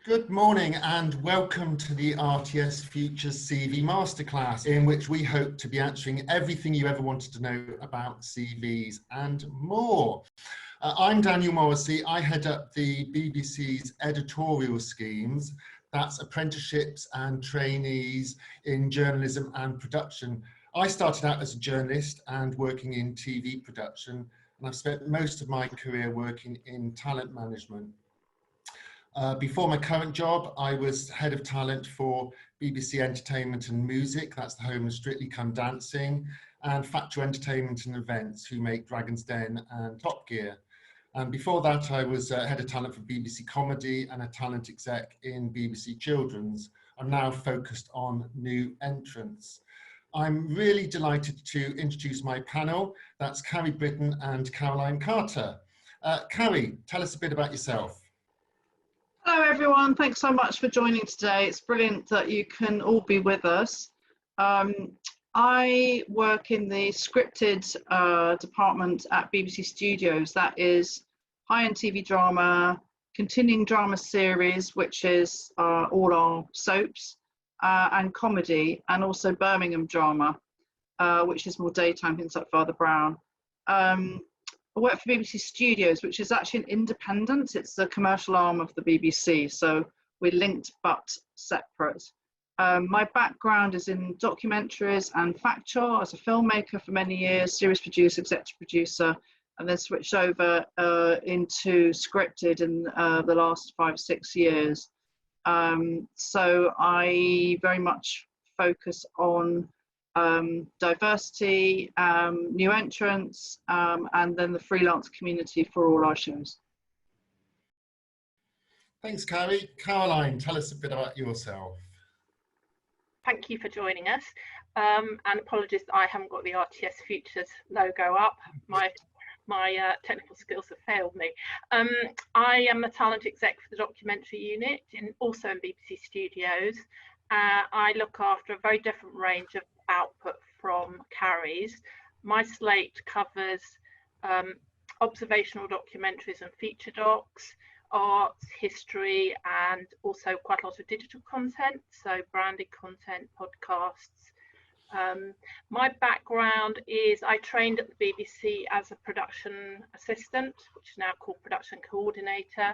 Good morning and welcome to the RTS Futures CV Masterclass, in which we hope to be answering everything you ever wanted to know about CVs and more. I'm Daniel Morrissey. I head up the BBC's editorial schemes. That's apprenticeships and trainees in journalism and production. I started out as a journalist and working in TV production, and I've spent most of my career working in talent management. Before my current job, I was head of talent for BBC Entertainment and Music, that's the home of Strictly Come Dancing, and Factual Entertainment and Events, who make Dragon's Den and Top Gear. And before that, I was head of talent for BBC Comedy and a talent exec in BBC Children's. I'm now focused on new entrants. I'm really delighted to introduce my panel. That's Carrie Britton and Caroline Carter. Carrie, tell us a bit about yourself. Hello everyone, thanks so much for joining today. It's brilliant that you can all be with us. I work in the scripted department at BBC Studios. That is high-end TV drama, continuing drama series, which is all our soaps, and comedy, and also Birmingham drama, which is more daytime, things like Father Brown. I work for BBC Studios, which is actually an independent. It's the commercial arm of the BBC, so we're linked but separate. My background is in documentaries and Factual as a filmmaker for many years, series producer, executive producer, and then switched over into scripted in the last 5-6 years. So I very much focus on diversity, new entrants, and then the freelance community for all our shows. Thanks, Carrie. Caroline, tell us a bit about yourself. Thank you for joining us, and apologies that I haven't got the RTS Futures logo up. My technical skills have failed me. I am the talent exec for the documentary unit, also in BBC Studios. I look after a very different range of output from Carrie's. My slate covers observational documentaries and feature docs, arts, history, and also quite a lot of digital content, so branded content, podcasts. My background is I trained at the BBC as a production assistant, which is now called production coordinator,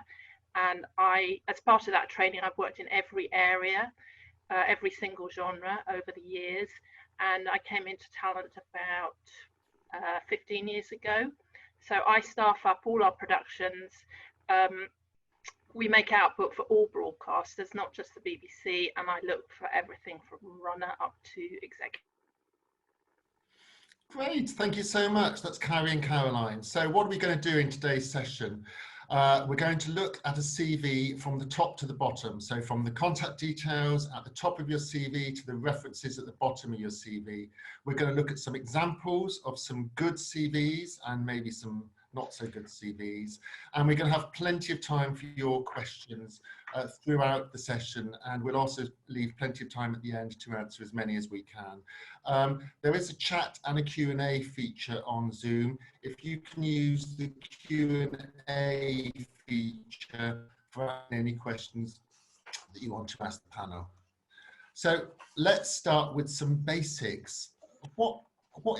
and as part of that training, I've worked in every area, every single genre over the years, and I came into talent about 15 years ago. So I staff up all our productions. We make output for all broadcasters, not just the BBC, and I look for everything from runner up to executive. Great, thank you so much. That's Carrie and Caroline. So what are we going to do in today's session? We're going to look at a CV from the top to the bottom. So from the contact details at the top of your CV to the references at the bottom of your CV. We're going to look at some examples of some good CVs and maybe some not so good CVs. And we're going to have plenty of time for your questions throughout the session. And we'll also leave plenty of time at the end to answer as many as we can. There is a chat and a Q&A feature on Zoom. If you can use the Q&A feature for any questions that you want to ask the panel. So let's start with some basics. What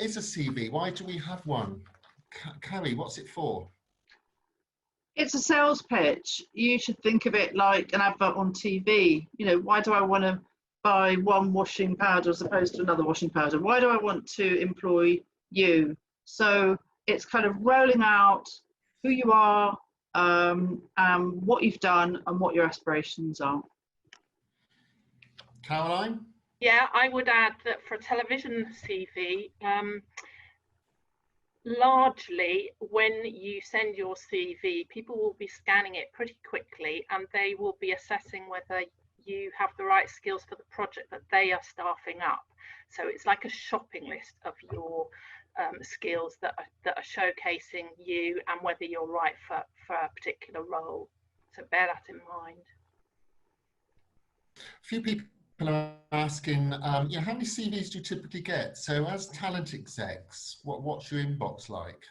is a CV? Why do we have one? Carrie, what's it for? It's a sales pitch. You should think of it like an advert on TV. You know, why do I want to buy one washing powder as opposed to another washing powder? Why do I want to employ you? So it's kind of rolling out who you are, what you've done, and what your aspirations are. Caroline? Yeah, I would add that for a television CV, largely when you send your CV, people will be scanning it pretty quickly and they will be assessing whether you have the right skills for the project that they are staffing up. So it's like a shopping list of your skills that are showcasing you and whether you're right for a particular role. So bear that in mind. A few people are asking, how many CVs do you typically get? So as talent execs, what's your inbox like?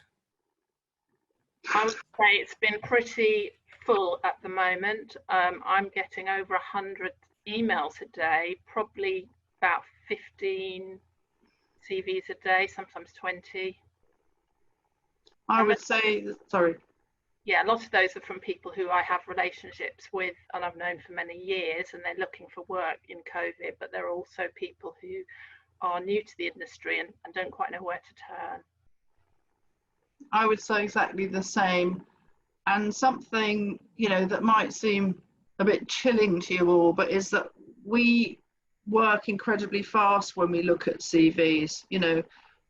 I would say it's been pretty full at the moment. I'm getting over 100 emails a day, probably about 15 CVs a day, sometimes 20. I would say, sorry. Yeah, a lot of those are from people who I have relationships with and I've known for many years, and they're looking for work in COVID, but there are also people who are new to the industry and don't quite know where to turn. I would say exactly the same. And something, you know, that might seem a bit chilling to you all, but is that we work incredibly fast when we look at CVs. You know,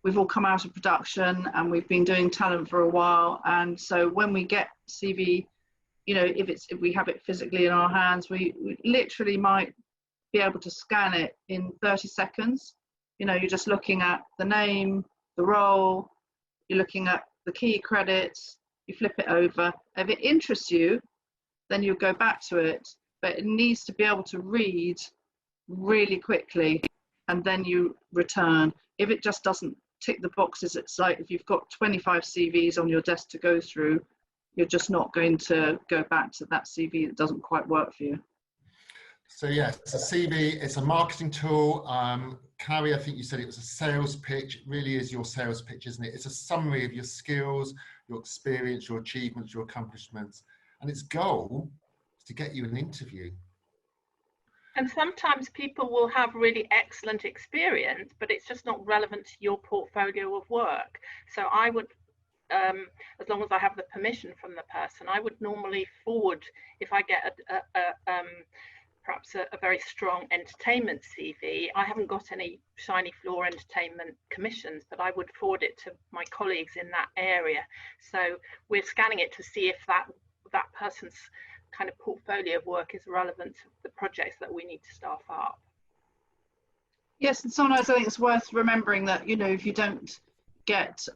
we've all come out of production and we've been doing talent for a while. And so when we get CV, you know, if we have it physically in our hands, we literally might be able to scan it in 30 seconds. You know, you're just looking at the name, the role, you're looking at the key credits, you flip it over. If it interests you, then you go back to it, but it needs to be able to read really quickly, and then you return. If it just doesn't tick the boxes, it's like if you've got 25 CVs on your desk to go through, you're just not going to go back to that CV that doesn't quite work for you. So yes, it's a CV, it's a marketing tool. Carrie, I think you said it was a sales pitch. It really is your sales pitch, isn't it? It's a summary of your skills, your experience, your achievements, your accomplishments. And its goal is to get you an interview. And sometimes people will have really excellent experience, but it's just not relevant to your portfolio of work. So I would, as long as I have the permission from the person, I would normally forward, if I get perhaps a very strong entertainment CV. I haven't got any shiny floor entertainment commissions, but I would forward it to my colleagues in that area. So we're scanning it to see if that person's kind of portfolio of work is relevant to the projects that we need to staff up. Yes, and sometimes I think it's worth remembering that, you know, if you don't get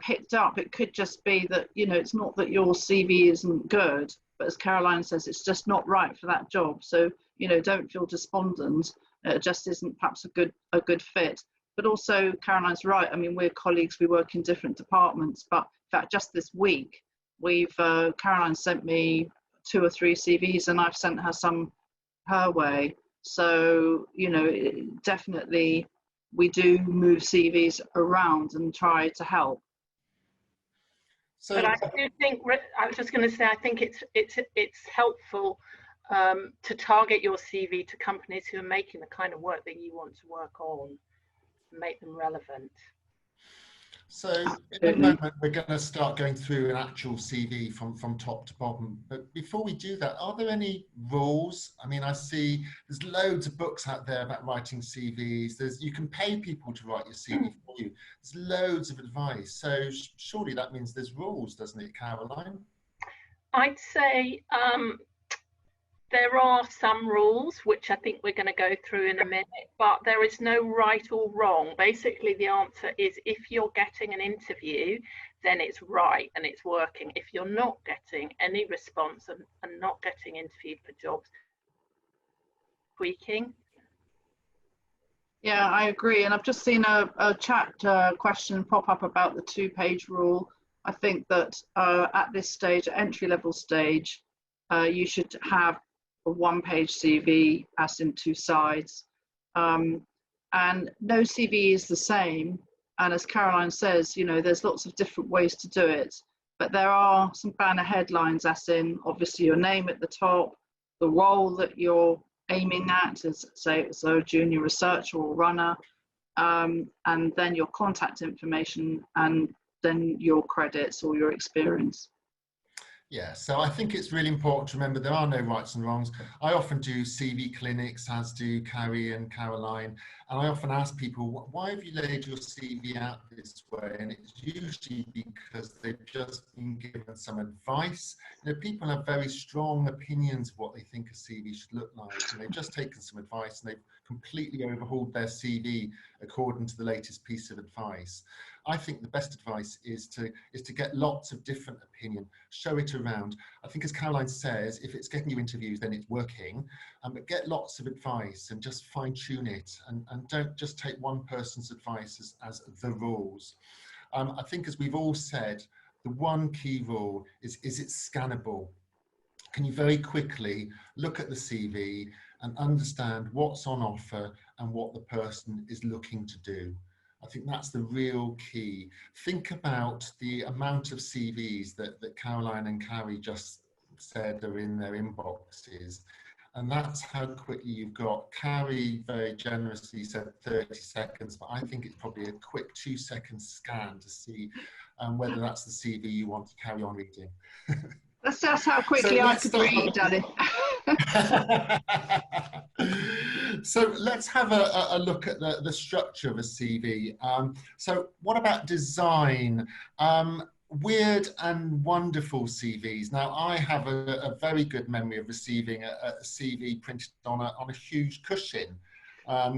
picked up, it could just be that, you know, it's not that your CV isn't good, but as Caroline says, it's just not right for that job. So, you know, don't feel despondent. It just isn't perhaps a good fit. But also, Caroline's right. I mean, we're colleagues. We work in different departments. But in fact, just this week, Caroline sent me 2 or 3 CVs, and I've sent her some her way. So, you know, definitely we do move CVs around and try to help. So, but I do think, I was just going to say, I think it's helpful to target your CV to companies who are making the kind of work that you want to work on, and make them relevant. So in a moment, we're going to start going through an actual CV from top to bottom. But before we do that, are there any rules? I mean, I see there's loads of books out there about writing CVs. You can pay people to write your CV for you. There's loads of advice. So surely that means there's rules, doesn't it, Caroline? I'd say there are some rules, which I think we're going to go through in a minute, but there is no right or wrong. Basically, the answer is if you're getting an interview, then it's right and it's working. If you're not getting any response and not getting interviewed for jobs, tweaking. Yeah, I agree. And I've just seen a chat question pop up about the 2-page rule. I think that at this stage, entry-level stage, you should have a 1-page CV as in 2 sides. And no CV is the same. And as Caroline says, you know, there's lots of different ways to do it. But there are some banner headlines, as in obviously your name at the top, the role that you're aiming at, as say it's a junior researcher or runner, and then your contact information, and then your credits or your experience. Yeah, so I think it's really important to remember there are no rights and wrongs. I often do CV clinics, as do Carrie and Caroline, and I often ask people, why have you laid your CV out this way? And it's usually because they've just been given some advice. You know, people have very strong opinions of what they think a CV should look like, and they've just taken some advice and they've completely overhauled their CV according to the latest piece of advice. I think the best advice is to get lots of different opinion, show it around. I think, as Caroline says, if it's getting you interviews, then it's working. But get lots of advice and just fine tune it, and don't just take one person's advice as the rules. I think, as we've all said, the one key rule is it scannable? can you very quickly look at the CV and understand what's on offer and what the person is looking to do. I think that's the real key. Think about the amount of CVs that Caroline and Carrie just said are in their inboxes. And that's how quickly you've got. Carrie very generously said 30 seconds, but I think it's probably a quick 2-second scan to see whether that's the CV you want to carry on reading. That's just how quickly I could read, Danny. So let's have a look at the structure of a CV. So what about design? Weird and wonderful CVs. Now, I have a very good memory of receiving a CV printed on a huge cushion.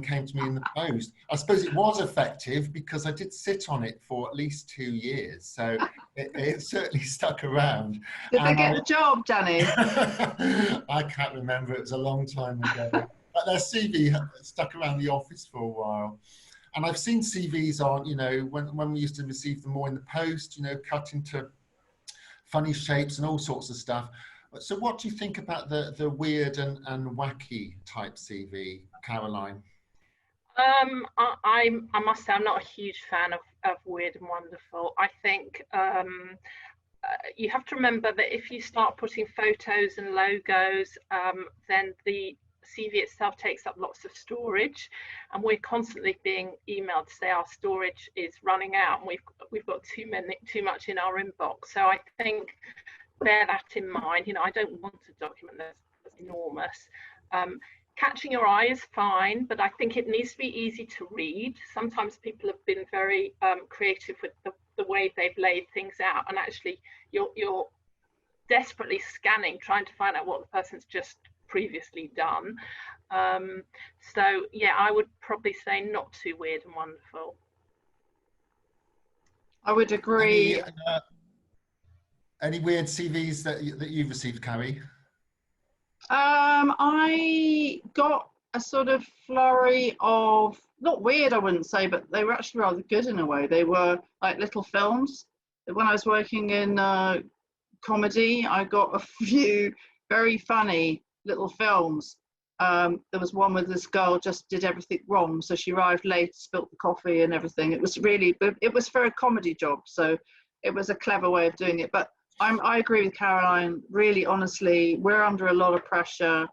Came to me in the post. I suppose it was effective because I did sit on it for at least 2 years, so it certainly stuck around. Did they get the job, Danny? I can't remember, it was a long time ago. But their CV stuck around the office for a while. And I've seen CVs on, you know, when we used to receive them more in the post, you know, cut into funny shapes and all sorts of stuff. So what do you think about the weird and wacky type CV, Caroline? I must say I'm not a huge fan of weird and wonderful. I think you have to remember that if you start putting photos and logos, then the CV itself takes up lots of storage, and we're constantly being emailed to say our storage is running out and we've got too much in our inbox. So I think bear that in mind. You know, I don't want a document that's enormous. Catching your eye is fine, but I think it needs to be easy to read. Sometimes people have been very creative with the way they've laid things out, and actually you're desperately scanning, trying to find out what the person's just previously done. So yeah, I would probably say not too weird and wonderful. I would agree. Any weird CVs that you've received, Carrie? I got a sort of flurry of, not weird I wouldn't say, but they were actually rather good in a way. They were like little films. When I was working in comedy, I got a few very funny little films. There was one where this girl just did everything wrong, so she arrived late, spilt the coffee and everything. It was for a comedy job, so it was a clever way of doing it. But I agree with Caroline. Really, honestly, we're under a lot of pressure,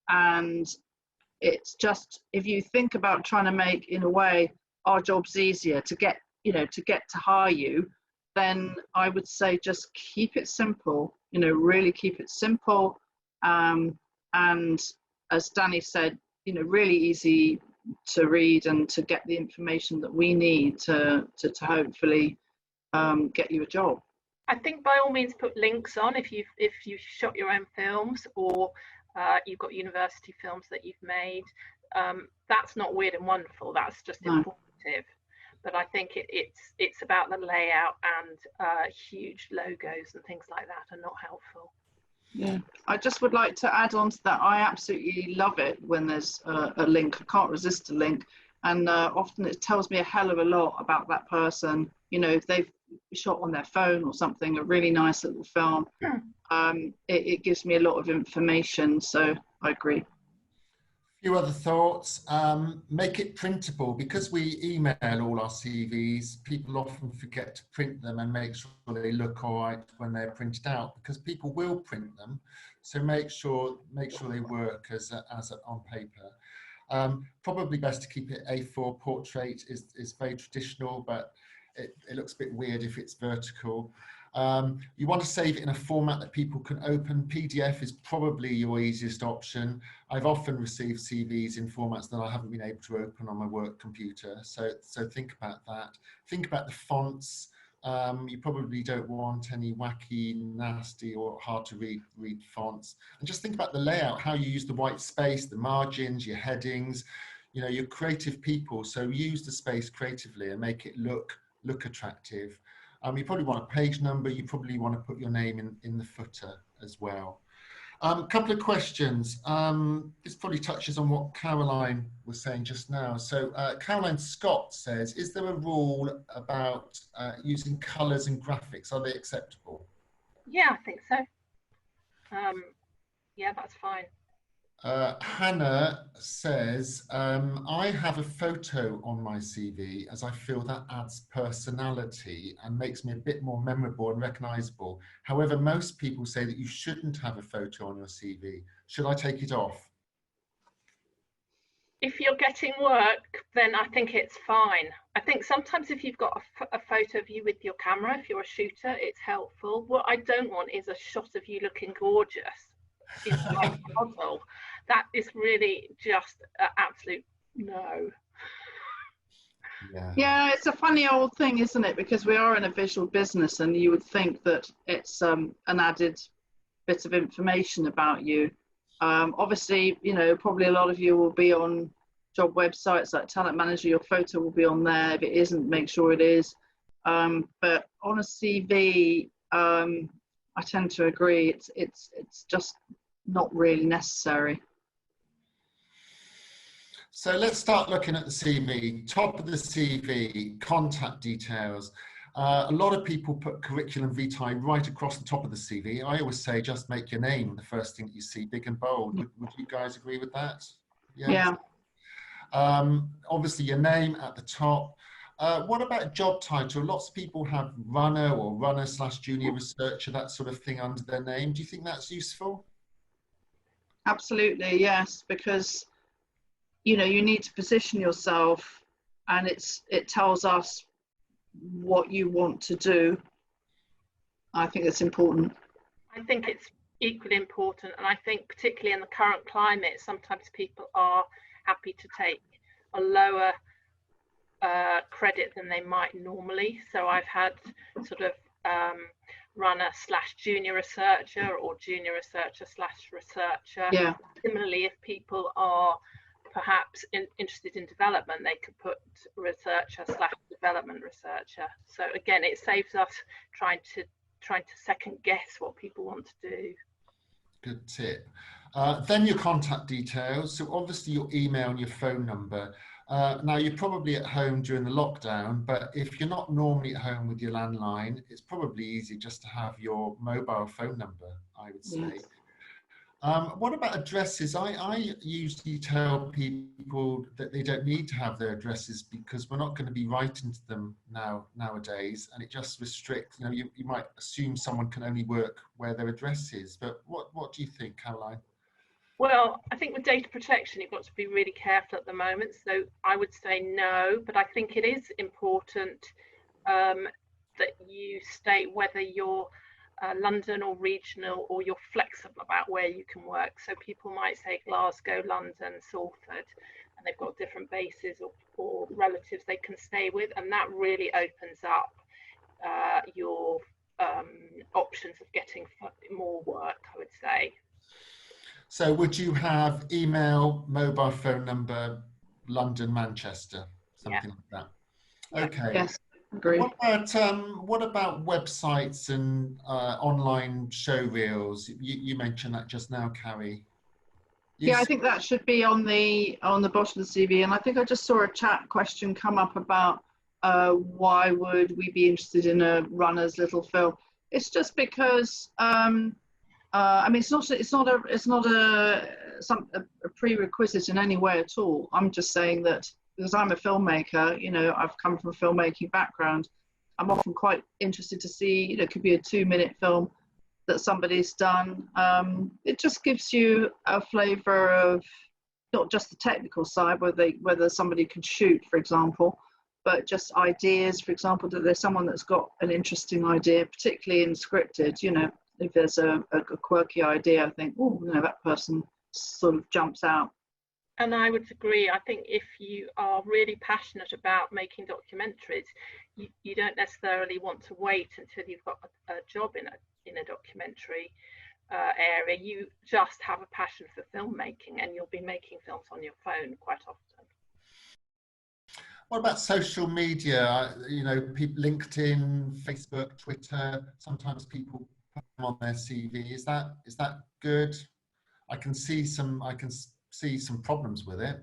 and it's just, if you think about trying to make, in a way, our jobs easier to get to hire you, then I would say just keep it simple. You know, really keep it simple, and as Danny said, you know, really easy to read and to get the information that we need to hopefully get you a job. I think by all means put links on if you've shot your own films, or you've got university films that you've made. That's not weird and wonderful. That's just informative. But I think it's about the layout, and huge logos and things like that are not helpful. Yeah, I just would like to add on to that. I absolutely love it when there's a link. I can't resist a link, and often it tells me a hell of a lot about that person. You know, if they've shot on their phone or something, a really nice little film, it gives me a lot of information. So I agree. A few other thoughts. Make it printable. Because we email all our CVs, people often forget to print them and make sure they look all right when they're printed out, because people will print them. So make sure they work as on paper. Probably best to keep it A4. Portrait is very traditional, but it looks a bit weird if it's vertical. You want to save it in a format that people can open. PDF is probably your easiest option. I've often received CVs in formats that I haven't been able to open on my work computer. So think about that. Think about the fonts. You probably don't want any wacky, nasty, or hard to read fonts. And just think about the layout, how you use the white space, the margins, your headings. You know, you're creative people, so use the space creatively and make it look attractive. You probably want a page number. You probably want to put your name in the footer as well. A couple of questions. This probably touches on what Caroline was saying just now. So Caroline Scott says, is there a rule about using colours and graphics? Are they acceptable? Yeah, I think so. Yeah, that's fine. Hannah says, I have a photo on my CV as I feel that adds personality and makes me a bit more memorable and recognisable. However, most people say that you shouldn't have a photo on your CV. Should I take it off? If you're getting work, then I think it's fine. I think sometimes if you've got a photo of you with your camera, if you're a shooter, it's helpful. What I don't want is a shot of you looking gorgeous in like a model. That is really just an absolute no. Yeah, it's a funny old thing, isn't it? Because we are in a visual business, and you would think that it's an added bit of information about you. Obviously, you know, probably a lot of you will be on job websites like Talent Manager. Your photo will be on there. If it isn't, make sure it is. But on a CV, I tend to agree. It's just not really necessary. So let's start looking at the CV. Top of the CV, contact details. A lot of people put curriculum vitae right across the top of the CV. I always say just make your name the first thing that you see, big and bold. Would you guys agree with that? Yeah. Obviously your name at the top. What about job title? Lots of people have runner or runner/junior researcher, that sort of thing under their name. Do you think that's useful? Absolutely, yes, because you know, you need to position yourself, and it tells us what you want to do. I think it's important. I think it's equally important, and I think particularly in the current climate, sometimes people are happy to take a lower credit than they might normally. So I've had sort of runner/junior researcher or junior researcher/researcher. Yeah. Similarly, if people are perhaps interested in development, they could put researcher/development researcher. So again, it saves us trying to second guess what people want to do. Good tip. Then your contact details. So obviously your email and your phone number. Now you're probably at home during the lockdown, but if you're not normally at home with your landline, it's probably easy just to have your mobile phone number, I would say. Yes. What about addresses? I usually tell people that they don't need to have their addresses because we're not going to be writing to them nowadays, and it just restricts, you know, you might assume someone can only work where their address is. But what do you think, Caroline? Well, I think with data protection, you've got to be really careful at the moment. So I would say no, but I think it is important that you state whether you're London or regional, or you're flexible about where you can work. So people might say Glasgow, London, Salford, and they've got different bases or relatives they can stay with, and that really opens up your options of getting more work, I would say. So would you have email, mobile phone number, London, Manchester, something like that? Yeah. Okay. Yes. Agree. What about websites and online showreels? You mentioned that just now, Carrie. Yeah, I think that should be on the bottom of the CV. And I think I just saw a chat question come up about why would we be interested in a runner's little film? It's just because I mean, it's not a prerequisite in any way at all. I'm just saying that because I'm a filmmaker, you know, I've come from a filmmaking background. I'm often quite interested to see, you know, it could be a 2-minute film that somebody's done. It just gives you a flavour of not just the technical side, whether somebody can shoot, for example, but just ideas. For example, that there's someone that's got an interesting idea, particularly in scripted. You know, if there's a quirky idea, I think, oh, you know, that person sort of jumps out. And I would agree. I think if you are really passionate about making documentaries, you don't necessarily want to wait until you've got a job in a documentary area. You just have a passion for filmmaking, and you'll be making films on your phone quite often. What about social media? You know, LinkedIn, Facebook, Twitter. Sometimes people put them on their CV. Is that good? I can see some problems with it.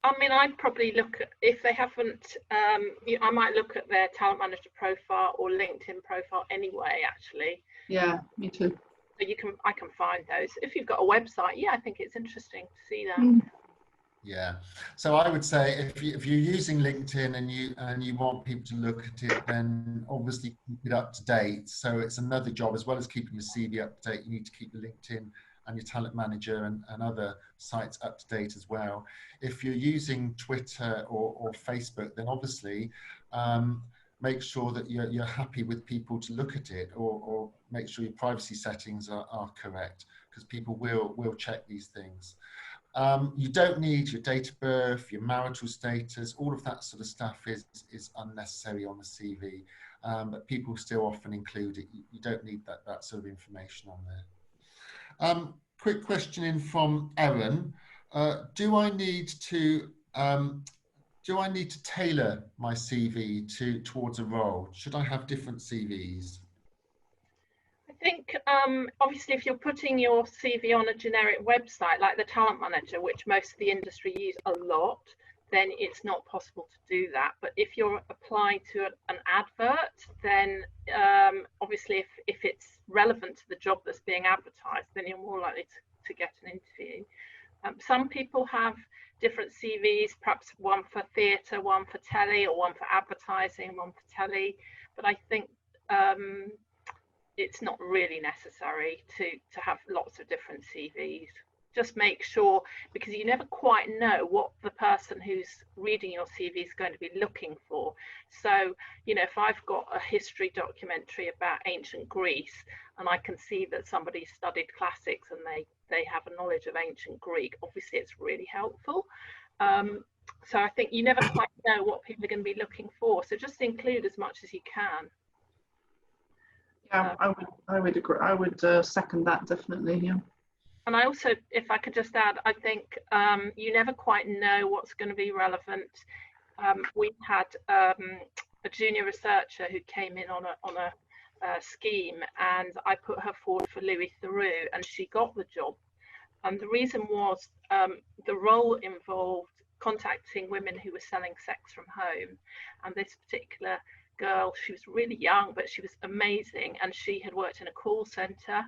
I mean, I'd probably look at, if they haven't, I might look at their talent manager profile or LinkedIn profile anyway, actually. Yeah, me too. So I can find those. If you've got a website, yeah, I think it's interesting to see that. Yeah, so I would say if you're using LinkedIn and you want people to look at it, then obviously keep it up to date. So it's another job, as well as keeping your CV up to date, you need to keep your LinkedIn and your talent manager and other sites up to date as well. If you're using Twitter or Facebook, then obviously make sure that you're happy with people to look at it, or make sure your privacy settings are correct, because people will check these things. You don't need your date of birth, your marital status, all of that sort of stuff is unnecessary on the CV, but people still often include it. You don't need that sort of information on there. Quick question in from Erin. Do I need to tailor my CV towards a role? Should I have different CVs? I think obviously if you're putting your CV on a generic website like the Talent Manager, which most of the industry use a lot, then it's not possible to do that. But if you're applying to an advert, then obviously if it's relevant to the job that's being advertised, then you're more likely to get an interview. Some people have different CVs, perhaps one for theatre, one for telly, or one for advertising, one for telly. But I think it's not really necessary to have lots of different CVs. Just make sure, because you never quite know what the person who's reading your CV is going to be looking for. So, you know, if I've got a history documentary about ancient Greece and I can see that somebody studied classics and they have a knowledge of ancient Greek, obviously it's really helpful. So I think you never quite know what people are going to be looking for. So just include as much as you can. Yeah, I would agree. I would second that, definitely. Yeah. And I also, if I could just add, I think you never quite know what's going to be relevant. We had a junior researcher who came in on a scheme, and I put her forward for Louis Theroux, and she got the job. And the reason was the role involved contacting women who were selling sex from home, and this particular girl, she was really young, but she was amazing, and she had worked in a call center,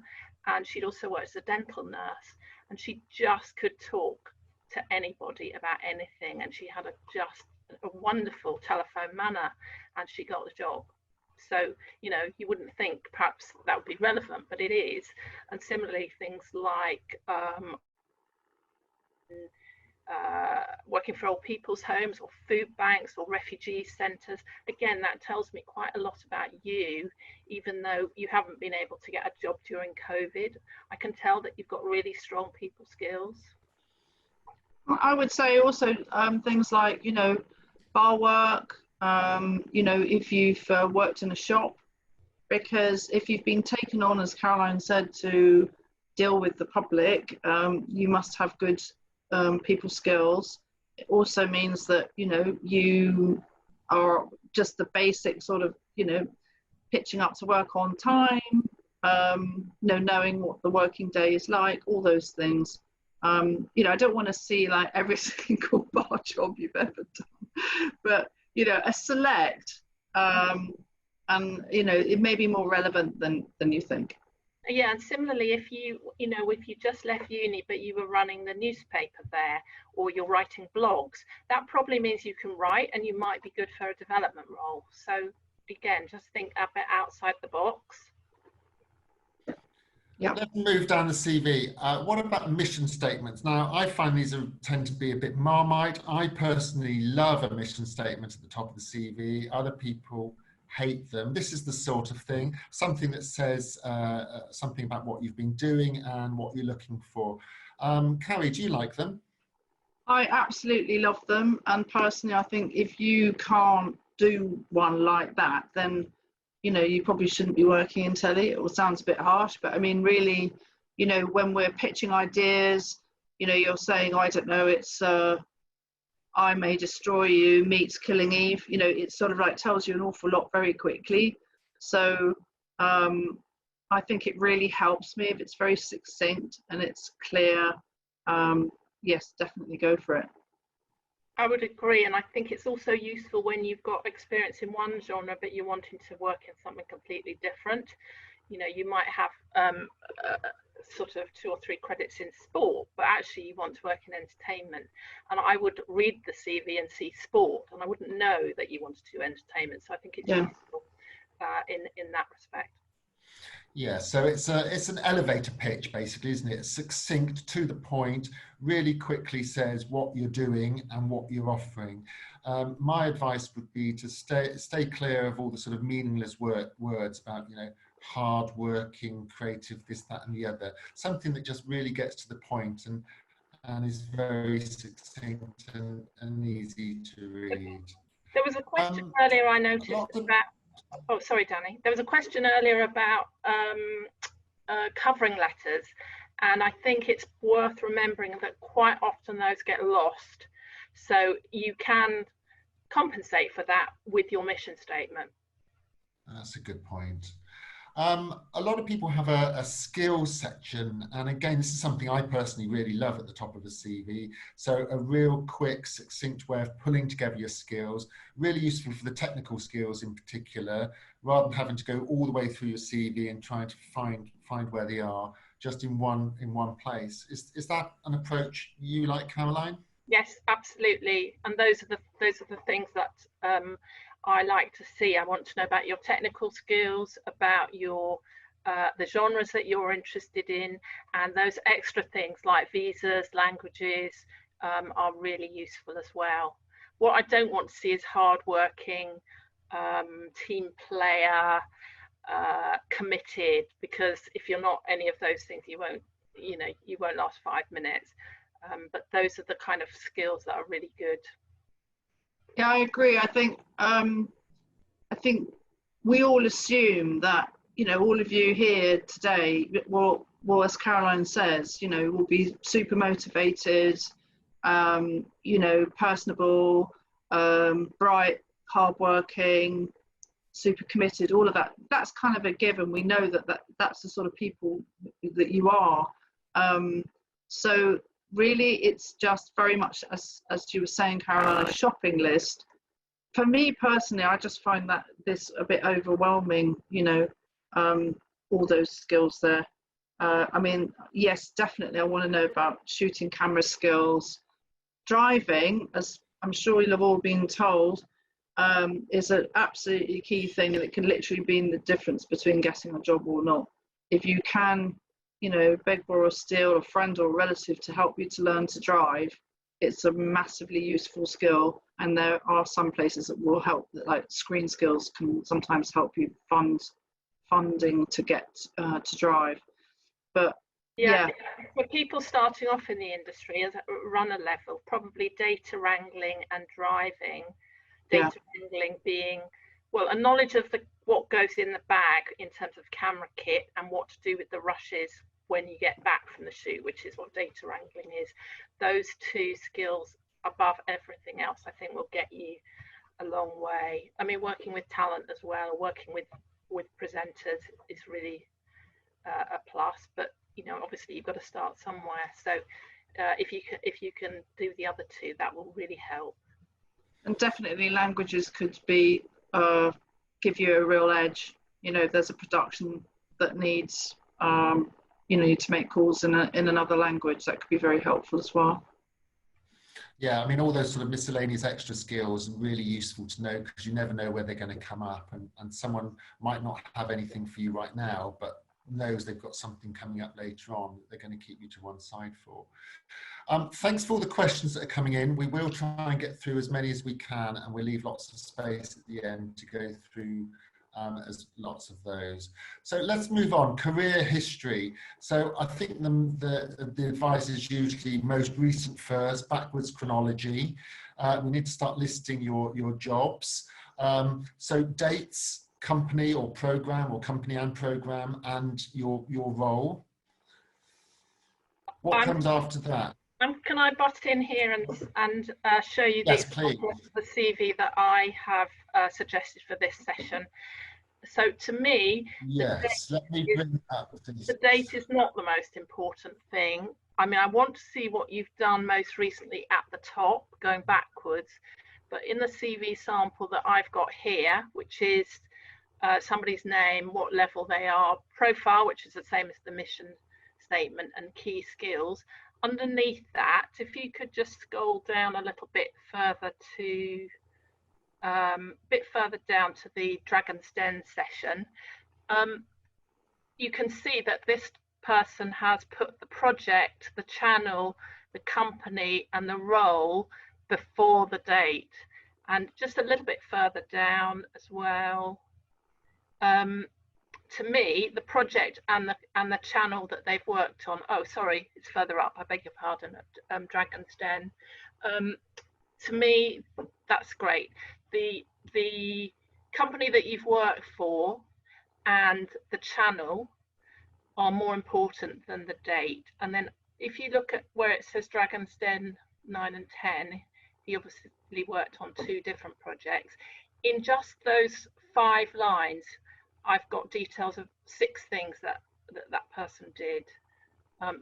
and she'd also worked as a dental nurse, and she just could talk to anybody about anything, and she had just a wonderful telephone manner, and she got the job. So, you know, you wouldn't think perhaps that would be relevant, but it is. And similarly, things like working for old people's homes or food banks or refugee centres. Again, that tells me quite a lot about you, even though you haven't been able to get a job during COVID. I can tell that you've got really strong people skills. I would say also things like, you know, bar work, you know, if you've worked in a shop, because if you've been taken on, as Caroline said, to deal with the public, you must have good people skills. It also means that, you know, you are just the basic sort of, you know, pitching up to work on time, you know, knowing what the working day is like, all those things. You know, I don't want to see like every single bar job you've ever done, but, you know, a select, and, you know, it may be more relevant than you think. Yeah, and similarly, if you just left uni but you were running the newspaper there, or you're writing blogs, that probably means you can write and you might be good for a development role. So again, just think a bit outside the box. Yeah. Let's move down the CV. What about mission statements? Now, I find these tend to be a bit Marmite. I personally love a mission statement at the top of the CV. Other people hate them. This is the sort of thing, something that says something about what you've been doing and what you're looking for. Carrie, do you like them? I absolutely love them, and personally I think if you can't do one like that, then, you know, you probably shouldn't be working in telly. It sounds a bit harsh, but I mean, really, you know, when we're pitching ideas, you know, you're saying, I don't know, it's I May Destroy You meets Killing Eve, you know, it sort of like tells you an awful lot very quickly. So I think it really helps me if it's very succinct and it's clear. Yes, definitely go for it. I would agree, and I think it's also useful when you've got experience in one genre but you're wanting to work in something completely different. You know, you might have sort of 2 or 3 credits in sport, but actually you want to work in entertainment. And I would read the CV and see sport, and I wouldn't know that you wanted to do entertainment. So I think it's useful in that respect. Yeah, so it's an elevator pitch, basically, isn't it? It's succinct, to the point, really quickly says what you're doing and what you're offering. My advice would be to stay clear of all the sort of meaningless words about, you know, hard working, creative, this, that, and the other. Something that just really gets to the point and is very succinct and easy to read. There was a question earlier I noticed about. Oh, sorry, Danny. There was a question earlier about covering letters, and I think it's worth remembering that quite often those get lost. So you can compensate for that with your mission statement. That's a good point. A lot of people have a skills section, and again, this is something I personally really love at the top of a CV. So a real quick, succinct way of pulling together your skills, really useful for the technical skills in particular, rather than having to go all the way through your CV and trying to find where they are just in one place. Is that an approach you like, Caroline? Yes, absolutely. And those are the things that I like to see. I want to know about your technical skills, about your the genres that you're interested in, and those extra things like visas, languages are really useful as well. What I don't want to see is hardworking, team player, committed, because if you're not any of those things, you won't last 5 minutes. But those are the kind of skills that are really good. Yeah, I agree. I think we all assume that, you know, all of you here today will, as Caroline says, you know, will be super motivated, you know, personable, bright, hardworking, super committed, all of that. That's kind of a given. We know that's the sort of people that you are. So really, it's just very much, as you were saying, Caroline, a shopping list. For me personally, I just find that this a bit overwhelming, you know, all those skills there. I mean, yes, definitely, I want to know about shooting camera skills. Driving, as I'm sure you'll have all been told, is an absolutely key thing, and it can literally be the difference between getting a job or not. If you can, you know, beg, borrow, steal a friend or a relative to help you to learn to drive, it's a massively useful skill. And there are some places that will help, like screen skills can sometimes help you funding to get to drive. But yeah, for people starting off in the industry as a runner level, probably data wrangling and driving. Data wrangling being, well, a knowledge of what goes in the bag in terms of camera kit and what to do with the rushes when you get back from the shoot, which is what data wrangling is. Those 2 skills above everything else, I think, will get you a long way. I mean, working with talent as well, working with presenters is really a plus, but you know, obviously you've got to start somewhere. So if you can do the other 2, that will really help. And definitely languages could be give you a real edge. You know, there's a production that needs you know, to make calls in another language, that could be very helpful as well. Yeah, I mean, all those sort of miscellaneous extra skills are really useful to know, because you never know where they're going to come up, and someone might not have anything for you right now, but knows they've got something coming up later on that they're going to keep you to one side for. Thanks for all the questions that are coming in. We will try and get through as many as we can, and we'll leave lots of space at the end to go through as lots of those. So let's move on. Career history. So I think the advice is usually most recent first, backwards chronology. We need to start listing your jobs. So dates, company or program, or company and program, and your role. What comes after that? Can I butt in here and show you the CV that I have suggested for this session? So to me, yes, let me bring up the date is not the most important thing. I mean, I want to see what you've done most recently at the top, going backwards. But in the CV sample that I've got here, which is somebody's name, what level they are, profile, which is the same as the mission statement, and key skills. Underneath that, if you could just scroll down a little bit further to the Dragon's Den session, you can see that this person has put the project, the channel, the company, and the role before the date. And just a little bit further down as well, to me, the project and the channel that they've worked on. Oh, sorry, it's further up. I beg your pardon. At Dragon's Den. To me, that's great. The company that you've worked for and the channel are more important than the date. And then if you look at where it says Dragon's Den 9 and 10, he obviously worked on 2 different projects. In just those 5 lines, I've got details of 6 things that person did.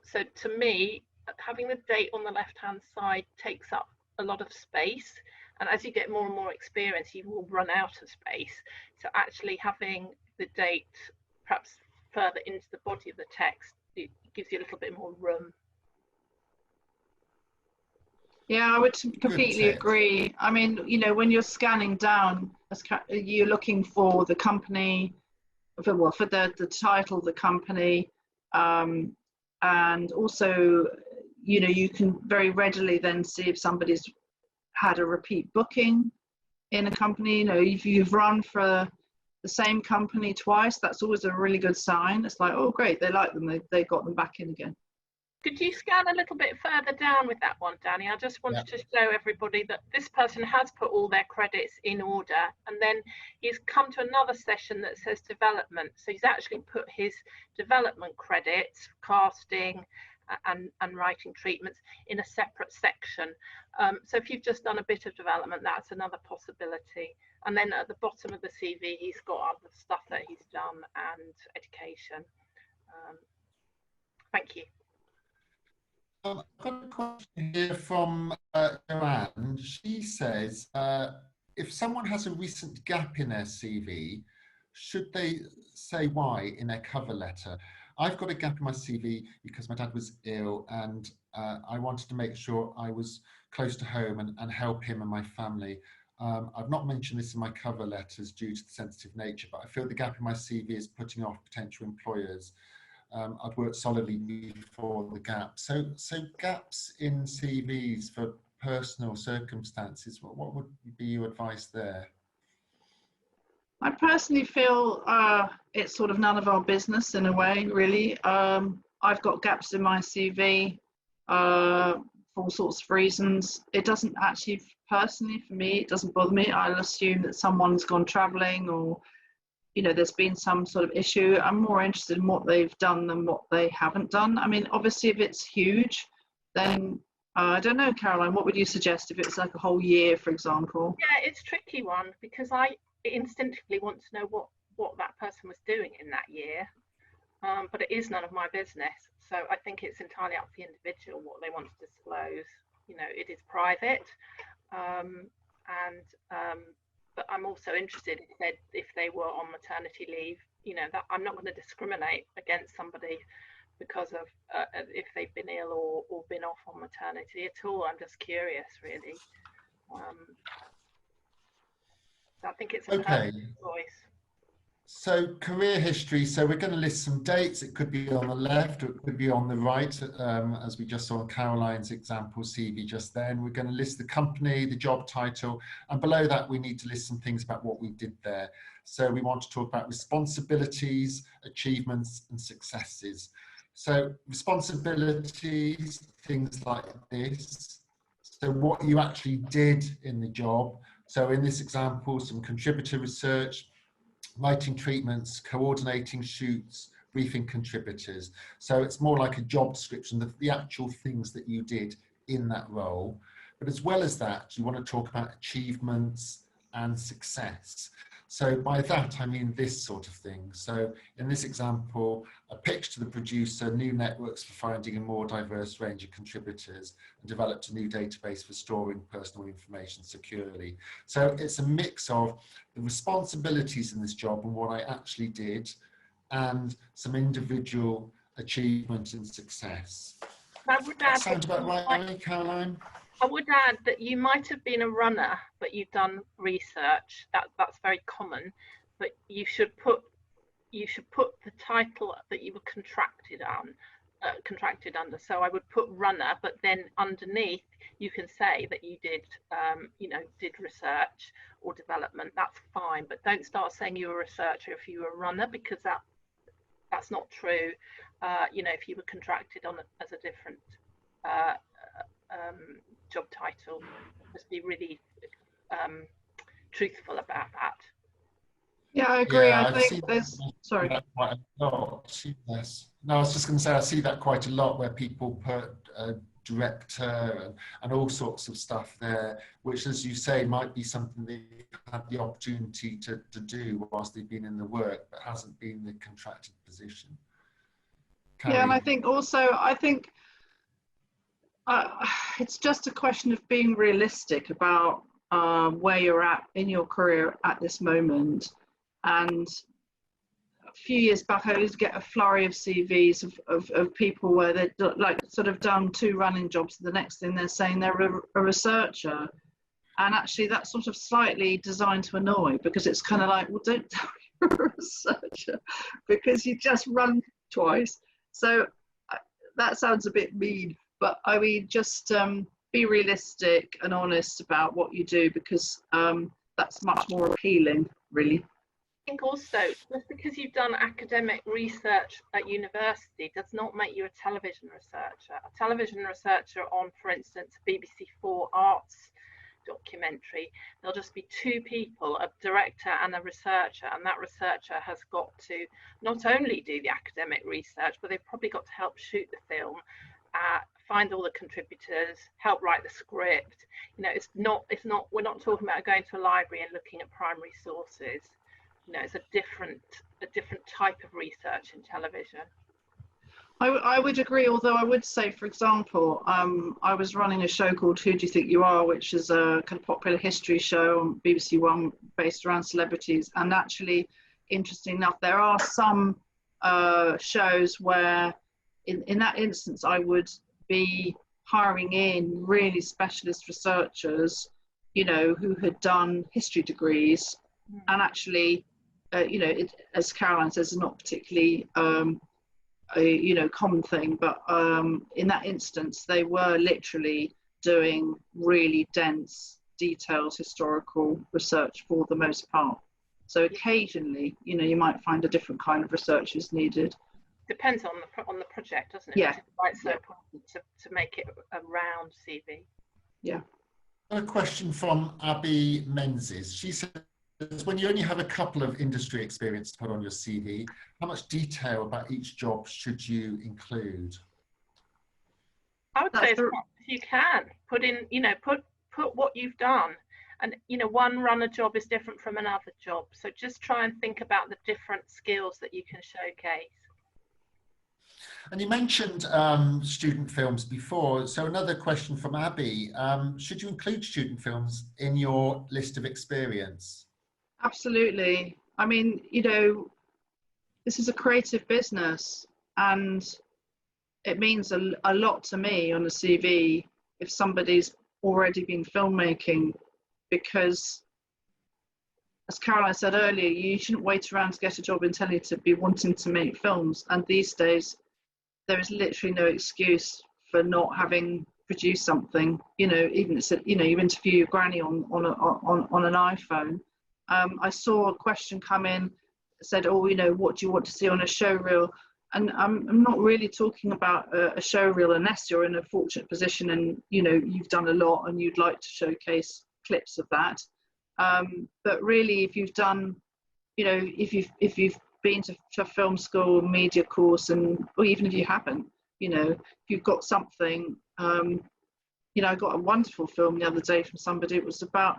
So to me, having the date on the left-hand side takes up a lot of space. And as you get more and more experience, you will run out of space. So actually having the date perhaps further into the body of the text, it gives you a little bit more room. Yeah, I would completely agree. I mean, you know, when you're scanning down, you're looking for the company, for the title, the company, and also, you know, you can very readily then see if somebody's had a repeat booking in a company. You know, if you've run for the same company twice, that's always a really good sign. It's like, oh great, they like them, they got them back in again. Could you scan a little bit further down with that one, Danny? I just wanted to show everybody that this person has put all their credits in order, and then he's come to another session that says development. So he's actually put his development credits, casting and writing treatments, in a separate section. So if you've just done a bit of development, that's another possibility. And then at the bottom of the CV, he's got other stuff that he's done and education. Thank you. I've got a question here from Joanne. She says, if someone has a recent gap in their CV, should they say why in their cover letter? I've got a gap in my CV because my dad was ill, and I wanted to make sure I was close to home and help him and my family. I've not mentioned this in my cover letters due to the sensitive nature, but I feel the gap in my CV is putting off potential employers. I'd worked solidly before the gap. So gaps in CVs for personal circumstances, what would be your advice there? I personally feel it's sort of none of our business in a way, really. I've got gaps in my CV for all sorts of reasons. It doesn't actually, personally, for me, it doesn't bother me. I'll assume that someone's gone traveling, or you know, there's been some sort of issue. I'm more interested in what they've done than what they haven't done. I mean, obviously, if it's huge, then I don't know, Caroline, what would you suggest if it's like a whole year, for example? Yeah, it's a tricky one because I instinctively want to know what that person was doing in that year, but it is none of my business. So I think it's entirely up to the individual what they want to disclose. You know, it is private, but I'm also interested if they were on maternity leave. You know, that I'm not going to discriminate against somebody because of if they've been ill or been off on maternity at all. I'm just curious, really. So I think it's a personal choice. So career history, so we're going to list some dates. It could be on the left or it could be on the right, as we just saw in Caroline's example CV just then. We're going to list the company, the job title, and below that we need to list some things about what we did there. So we want to talk about responsibilities, achievements and successes. So responsibilities, things like this. So what you actually did in the job. So in this example, some contributor research, writing treatments, coordinating shoots, briefing contributors. So it's more like a job description, the actual things that you did in that role. But as well as that, you want to talk about achievements and success. So by that, I mean this sort of thing. So in this example, a pitch to the producer, new networks for finding a more diverse range of contributors, and developed a new database for storing personal information securely. So it's a mix of the responsibilities in this job and what I actually did, and some individual achievement and success. That sound about right, Caroline? I would add that you might have been a runner, but you've done research. That's very common. But you should put the title that you were contracted under. So I would put runner, but then underneath you can say that you did, did research or development. That's fine, but don't start saying you were a researcher if you were a runner, because that's not true. If you were contracted on as a different job title, just be really truthful about that. Yeah, I agree. Yeah, I think there's, sorry. Quite a lot. Yes. No, I was just going to say, I see that quite a lot where people put director and all sorts of stuff there, which, as you say, might be something they've had the opportunity to do whilst they've been in the work, but hasn't been the contracted position. Carrie. Yeah, and I think also, it's just a question of being realistic about where you're at in your career at this moment. And a few years back, I used to get a flurry of CVs of people where they'd like sort of done 2 running jobs. The next thing they're saying they're a researcher. And actually that's sort of slightly designed to annoy, because it's kind of like, well, don't tell me you're a researcher because you just run twice. So that sounds a bit mean, but I mean, just be realistic and honest about what you do, because that's much more appealing, really. I think also, just because you've done academic research at university does not make you a television researcher. A television researcher on, for instance, BBC4 arts documentary, there'll just be 2 people, a director and a researcher, and that researcher has got to not only do the academic research, but they've probably got to help shoot the film, find all the contributors, help write the script. We're not talking about going to a library and looking at primary sources. It's a different type of research in television. I would agree, although I would say, for example, I was running a show called Who Do You Think You Are, which is a kind of popular history show on BBC One based around celebrities. And actually, interesting enough, there are some shows where in that instance, I would be hiring in really specialist researchers, who had done history degrees, and actually, as Caroline says, is not particularly a common thing, but in that instance they were literally doing really dense, detailed historical research for the most part. So occasionally, you might find a different kind of research is needed. Depends on the project, doesn't it? Yeah. Right, so important to make it a round CV. Yeah. A question from Abby Menzies. She says, when you only have a couple of industry experience to put on your CV, how much detail about each job should you include? I would say as much as you can. Put in, put what you've done. And, one runner job is different from another job. So just try and think about the different skills that you can showcase. And you mentioned student films before. So another question from Abby, should you include student films in your list of experience? Absolutely. I mean, this is a creative business, and it means a lot to me on a CV if somebody's already been filmmaking, because, as Caroline said earlier, you shouldn't wait around to get a job in telly to be wanting to make films. And these days, there is literally no excuse for not having produced something. Even it's you interview your granny on an iPhone. I saw a question come in, said, "Oh, what do you want to see on a showreel?" And I'm not really talking about a showreel unless you're in a fortunate position and you've done a lot and you'd like to showcase clips of that. But really, if you've done, if you've been to film school, media course, or even if you haven't, if you've got something, I got a wonderful film the other day from somebody. It was about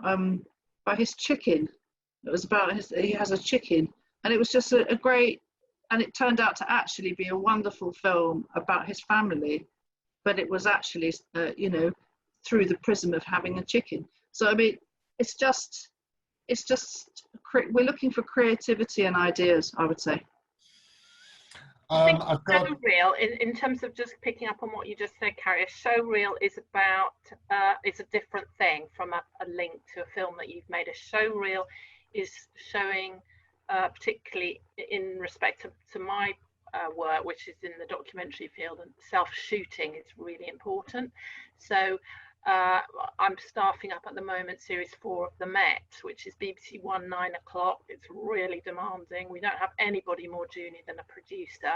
his chicken. It was about he has a chicken, and it was just a great, and it turned out to actually be a wonderful film about his family, but it was actually, you know, through the prism of having a chicken. So I mean, it's just we're looking for creativity and ideas, I would say. I think Showreel, in terms of just picking up on what you just said, Carrie, a showreel is about, it's a different thing from a link to a film that you've made. A showreel is showing, particularly in respect to my work, which is in the documentary field, and self-shooting is really important. So I'm staffing up at the moment series 4 of The Met, which is BBC One 9 o'clock. It's really demanding. We don't have anybody more junior than a producer,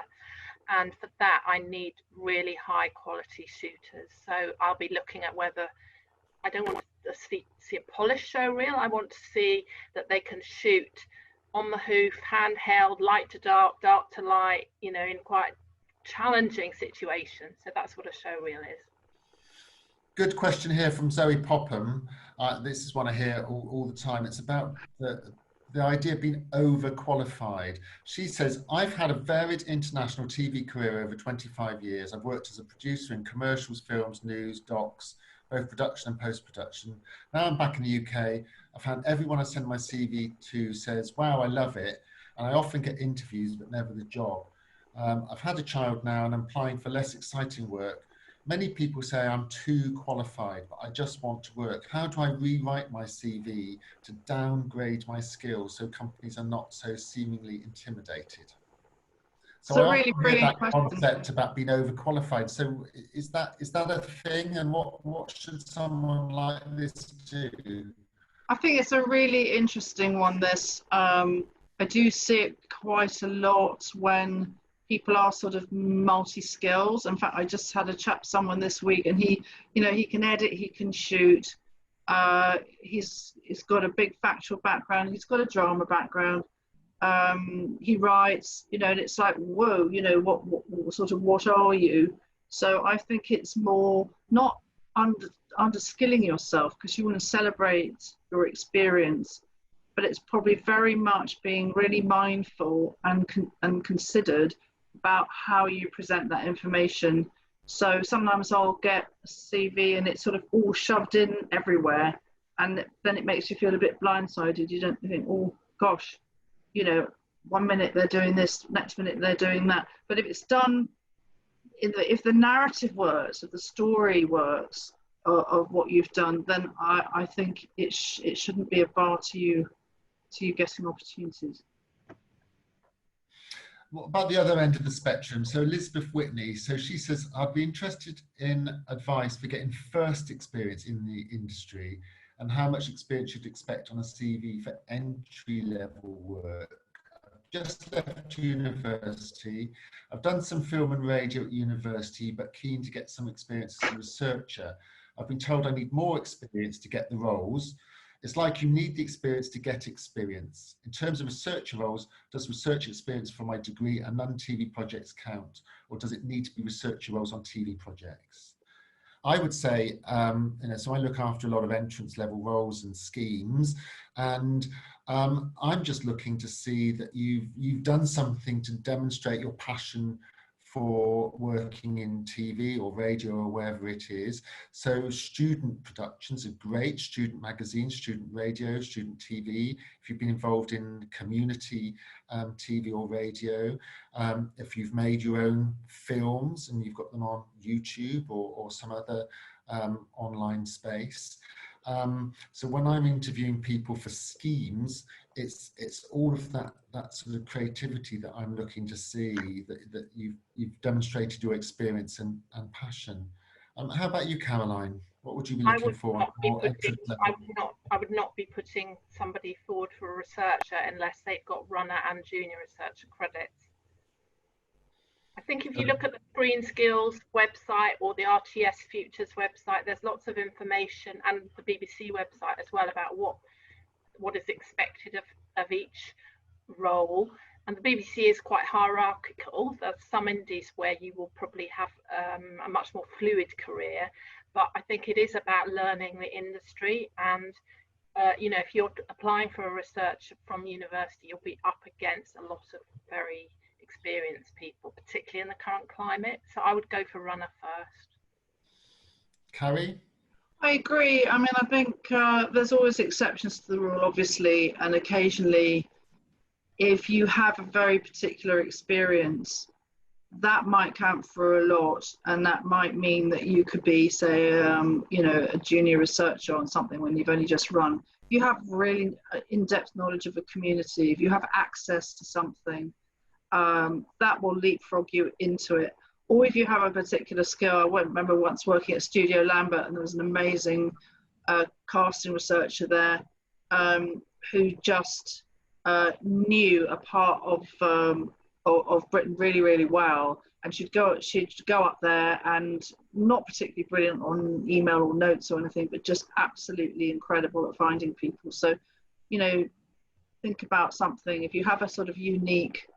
and for that I need really high quality shooters. So I'll be looking at whether, I don't want to see a polished showreel. I want to see that they can shoot on the hoof, handheld, light to dark, dark to light, you know, in quite challenging situations. So that's what a showreel is. Good question here from Zoe Popham. This is one I hear all the time. It's about the idea of being overqualified. She says, I've had a varied international TV career over 25 years. I've worked as a producer in commercials, films, news, docs, both production and post-production. Now I'm back in the UK. I found everyone I send my CV to says, wow, I love it. And I often get interviews, but never the job. I've had a child now and I'm applying for less exciting work. Many people say I'm too qualified, but I just want to work. How do I rewrite my CV to downgrade my skills so companies are not so seemingly intimidated? So I really brilliant that concept about being overqualified. So is that a thing, and what should someone like this do? I think it's a really interesting one, this. I do see it quite a lot when people are sort of multi-skills. In fact, I just had a chat with someone this week, and he, you know, he can edit, he can shoot. He's got a big factual background. He's got a drama background. He writes, you know, and it's like, whoa, you know, what are you? So I think it's more not underskilling yourself, because you want to celebrate your experience, but it's probably very much being really mindful and considered about how you present that information. So sometimes I'll get a CV and it's sort of all shoved in everywhere, and then it makes you feel a bit blindsided. You don't think, oh gosh, you know, 1 minute they're doing this, next minute they're doing that. But if it's done, if the narrative works, if the story works of what you've done, then I think it shouldn't be a bar to you getting opportunities. What about the other end of the spectrum? So Elizabeth Whitney, so she says, I'd be interested in advice for getting first experience in the industry, and how much experience you'd expect on a CV for entry-level work. I've just left university. I've done some film and radio at university, but keen to get some experience as a researcher. I've been told I need more experience to get the roles. It's like you need the experience to get experience. In terms of researcher roles, does research experience from my degree and non-TV projects count? Or does it need to be researcher roles on TV projects? I would say, you know, so I look after a lot of entrance level roles and schemes, and I'm just looking to see that you've done something to demonstrate your passion for working in TV or radio or wherever it is. So student productions are great, student magazines, student radio, student TV. If you've been involved in community TV or radio, if you've made your own films and you've got them on YouTube or some other online space. So when I'm interviewing people for schemes, it's all of that sort of creativity that I'm looking to see, that you've demonstrated your experience and passion. How about you, Caroline? What would you be looking for? I would not be putting somebody forward for a researcher unless they've got runner and junior researcher credits. I think if you look at the Screen Skills website or the RTS Futures website, there's lots of information, and the BBC website as well, about what is expected of each role. And the BBC is quite hierarchical. There's some indies where you will probably have a much more fluid career, but I think it is about learning the industry. And you know, if you're applying for a researcher from university, you'll be up against a lot of very experienced people, particularly in the current climate. So I would go for runner first. Carrie? I agree. I mean, I think there's always exceptions to the rule, obviously, and occasionally, if you have a very particular experience, that might count for a lot, and that might mean that you could be, say, you know, a junior researcher on something when you've only just run. If you have really in-depth knowledge of a community, if you have access to something, that will leapfrog you into it. Or if you have a particular skill. I remember once working at Studio Lambert, and there was an amazing casting researcher there who just knew a part of Britain really, really well, and she'd go up there, and not particularly brilliant on email or notes or anything, but just absolutely incredible at finding people. So, you know, think about something. If you have a sort of unique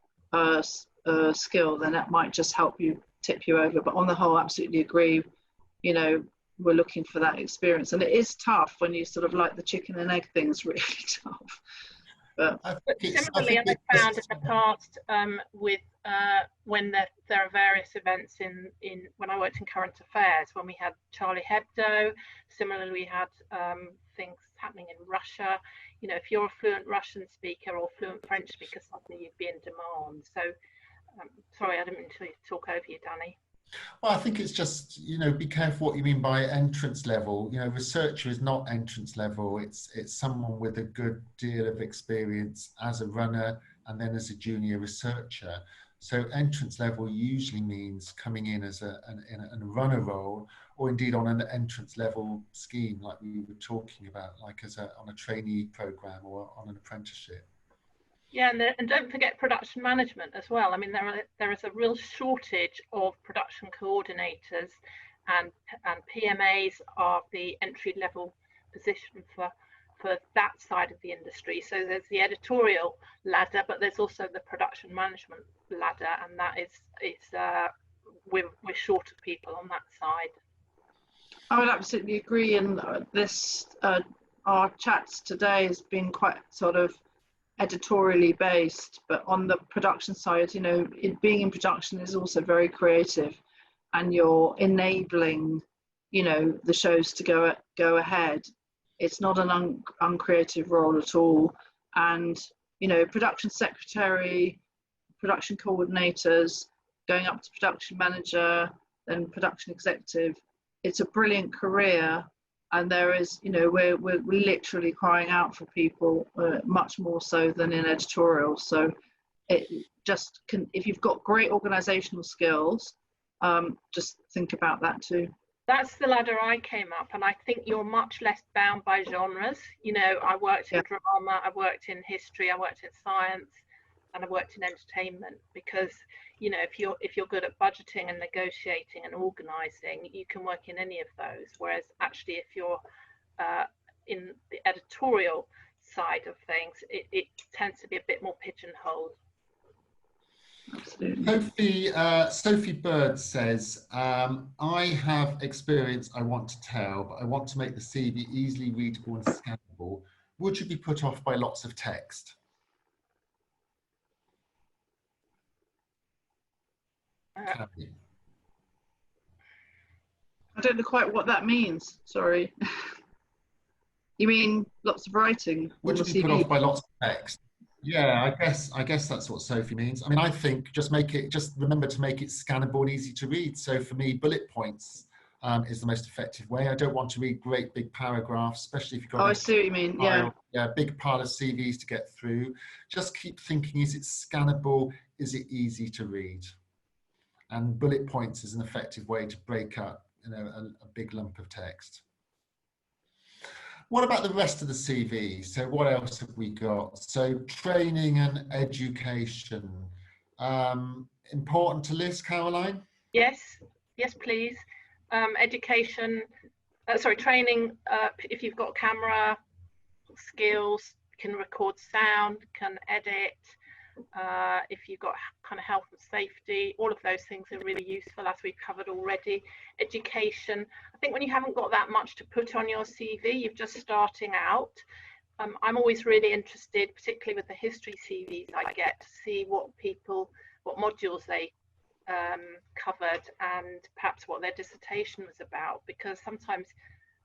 skill, then that might just help you tip you over. But on the whole, absolutely agree. You know, we're looking for that experience, and it is tough when you sort of like the chicken and egg thing's really tough. But similarly, I found in the past with when there are various events in when I worked in current affairs, when we had Charlie Hebdo. Similarly, we had things happening in Russia. You know, if you're a fluent Russian speaker or fluent French speaker, suddenly you'd be in demand. So, sorry, I didn't mean to talk over you, Danny. Well, I think it's just, you know, be careful what you mean by entrance level. You know, researcher is not entrance level. It's someone with a good deal of experience as a runner and then as a junior researcher. So entrance level usually means coming in as in a runner role, or indeed on an entrance level scheme like we were talking about, like on a trainee program or on an apprenticeship. Yeah, and don't forget production management as well. I mean, there is a real shortage of production coordinators, and PMAs are the entry level position for that side of the industry. So there's the editorial ladder, but there's also the production management ladder, and that is we're short of people on that side. I would absolutely agree. And this our chats today has been quite sort of editorially based, but on the production side, you know, being in production is also very creative, and you're enabling, you know, the shows to go ahead. It's not an uncreative role at all. And, you know, production secretary, production coordinators, going up to production manager, then production executive, it's a brilliant career. And there is, you know, we're literally crying out for people, much more so than in editorial. So it just can, if you've got great organizational skills, just think about that too. That's the ladder I came up, and I think you're much less bound by genres. You know, I worked in drama, I worked in history, I worked in science, and I worked in entertainment, because, you know, if you're good at budgeting and negotiating and organizing, you can work in any of those. Whereas actually, if you're in the editorial side of things, it tends to be a bit more pigeonholed. Absolutely. Sophie Bird says, I have experience I want to tell, but I want to make the CV easily readable and scannable. Would you be put off by lots of text? I don't know quite what that means. Sorry. You mean lots of writing? Would you be put off by lots of text? Yeah, I guess that's what Sophie means. I mean, I think just remember to make it scannable and easy to read. So for me, bullet points is the most effective way. I don't want to read great big paragraphs, especially if you've got I see what you mean. Yeah, big pile of CVs to get through. Just keep thinking, is it scannable? Is it easy to read? And bullet points is an effective way to break up, you know, a big lump of text. What about the rest of the CV? So what else have we got? So training and education. Important to Liz, Caroline? Yes, please. Education, training, if you've got camera skills, can record sound, can edit, if you've got kind of health and safety, all of those things are really useful, as we've covered already. Education, I think when you haven't got that much to put on your CV, you're just starting out. I'm always really interested, particularly with the history CVs I get, to see what modules they covered and perhaps what their dissertation was about, because sometimes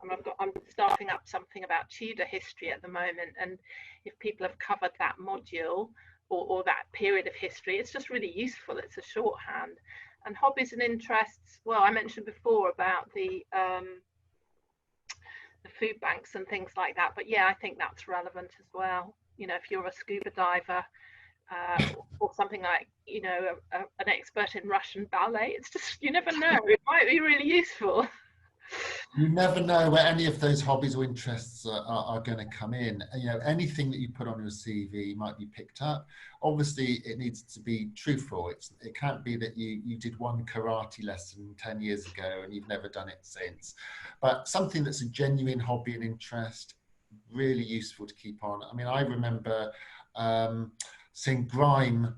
I'm starting up something about Tudor history at the moment, and if people have covered that module or that period of history, it's just really useful. It's a shorthand. And hobbies and interests, well, I mentioned before about the food banks and things like that, but yeah, I think that's relevant as well. You know, if you're a scuba diver or something like, you know, an expert in Russian ballet, it's just, you never know, it might be really useful. You never know where any of those hobbies or interests are going to come in. You know, anything that you put on your CV might be picked up. Obviously, it needs to be truthful. It can't be that you did one karate lesson 10 years ago and you've never done it since. But something that's a genuine hobby and interest, really useful to keep on. I mean, I remember seeing grime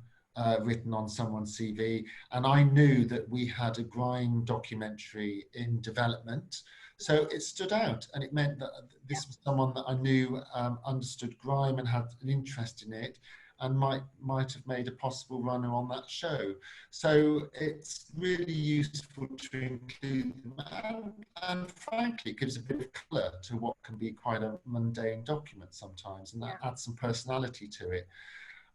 written on someone's CV, and I knew that we had a grime documentary in development, so it stood out, and it meant that this was someone that I knew understood grime and had an interest in it, and might have made a possible runner on that show. So it's really useful to include them, and frankly, it gives a bit of colour to what can be quite a mundane document sometimes, and that adds some personality to it.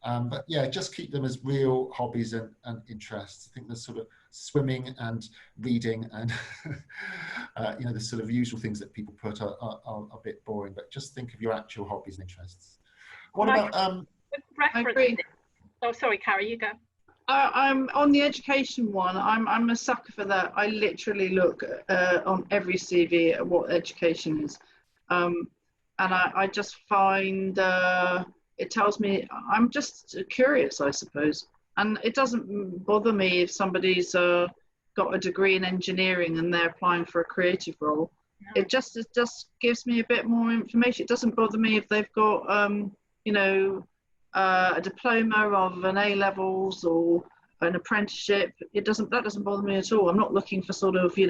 But yeah, just keep them as real hobbies and interests. I think the sort of swimming and reading and you know, the sort of usual things that people put are a bit boring, but just think of your actual hobbies and interests. What about I agree. Oh, sorry, Carrie, you go. I'm on the education one. I'm a sucker for that. I literally look on every CV at what education is, and I just find it tells me, I'm just curious, I suppose, and it doesn't bother me if somebody's got a degree in engineering and they're applying for a creative role. No. It just gives me a bit more information. It doesn't bother me if they've got you know, a diploma of an A-levels or an apprenticeship. That doesn't bother me at all. I'm not looking for sort of, you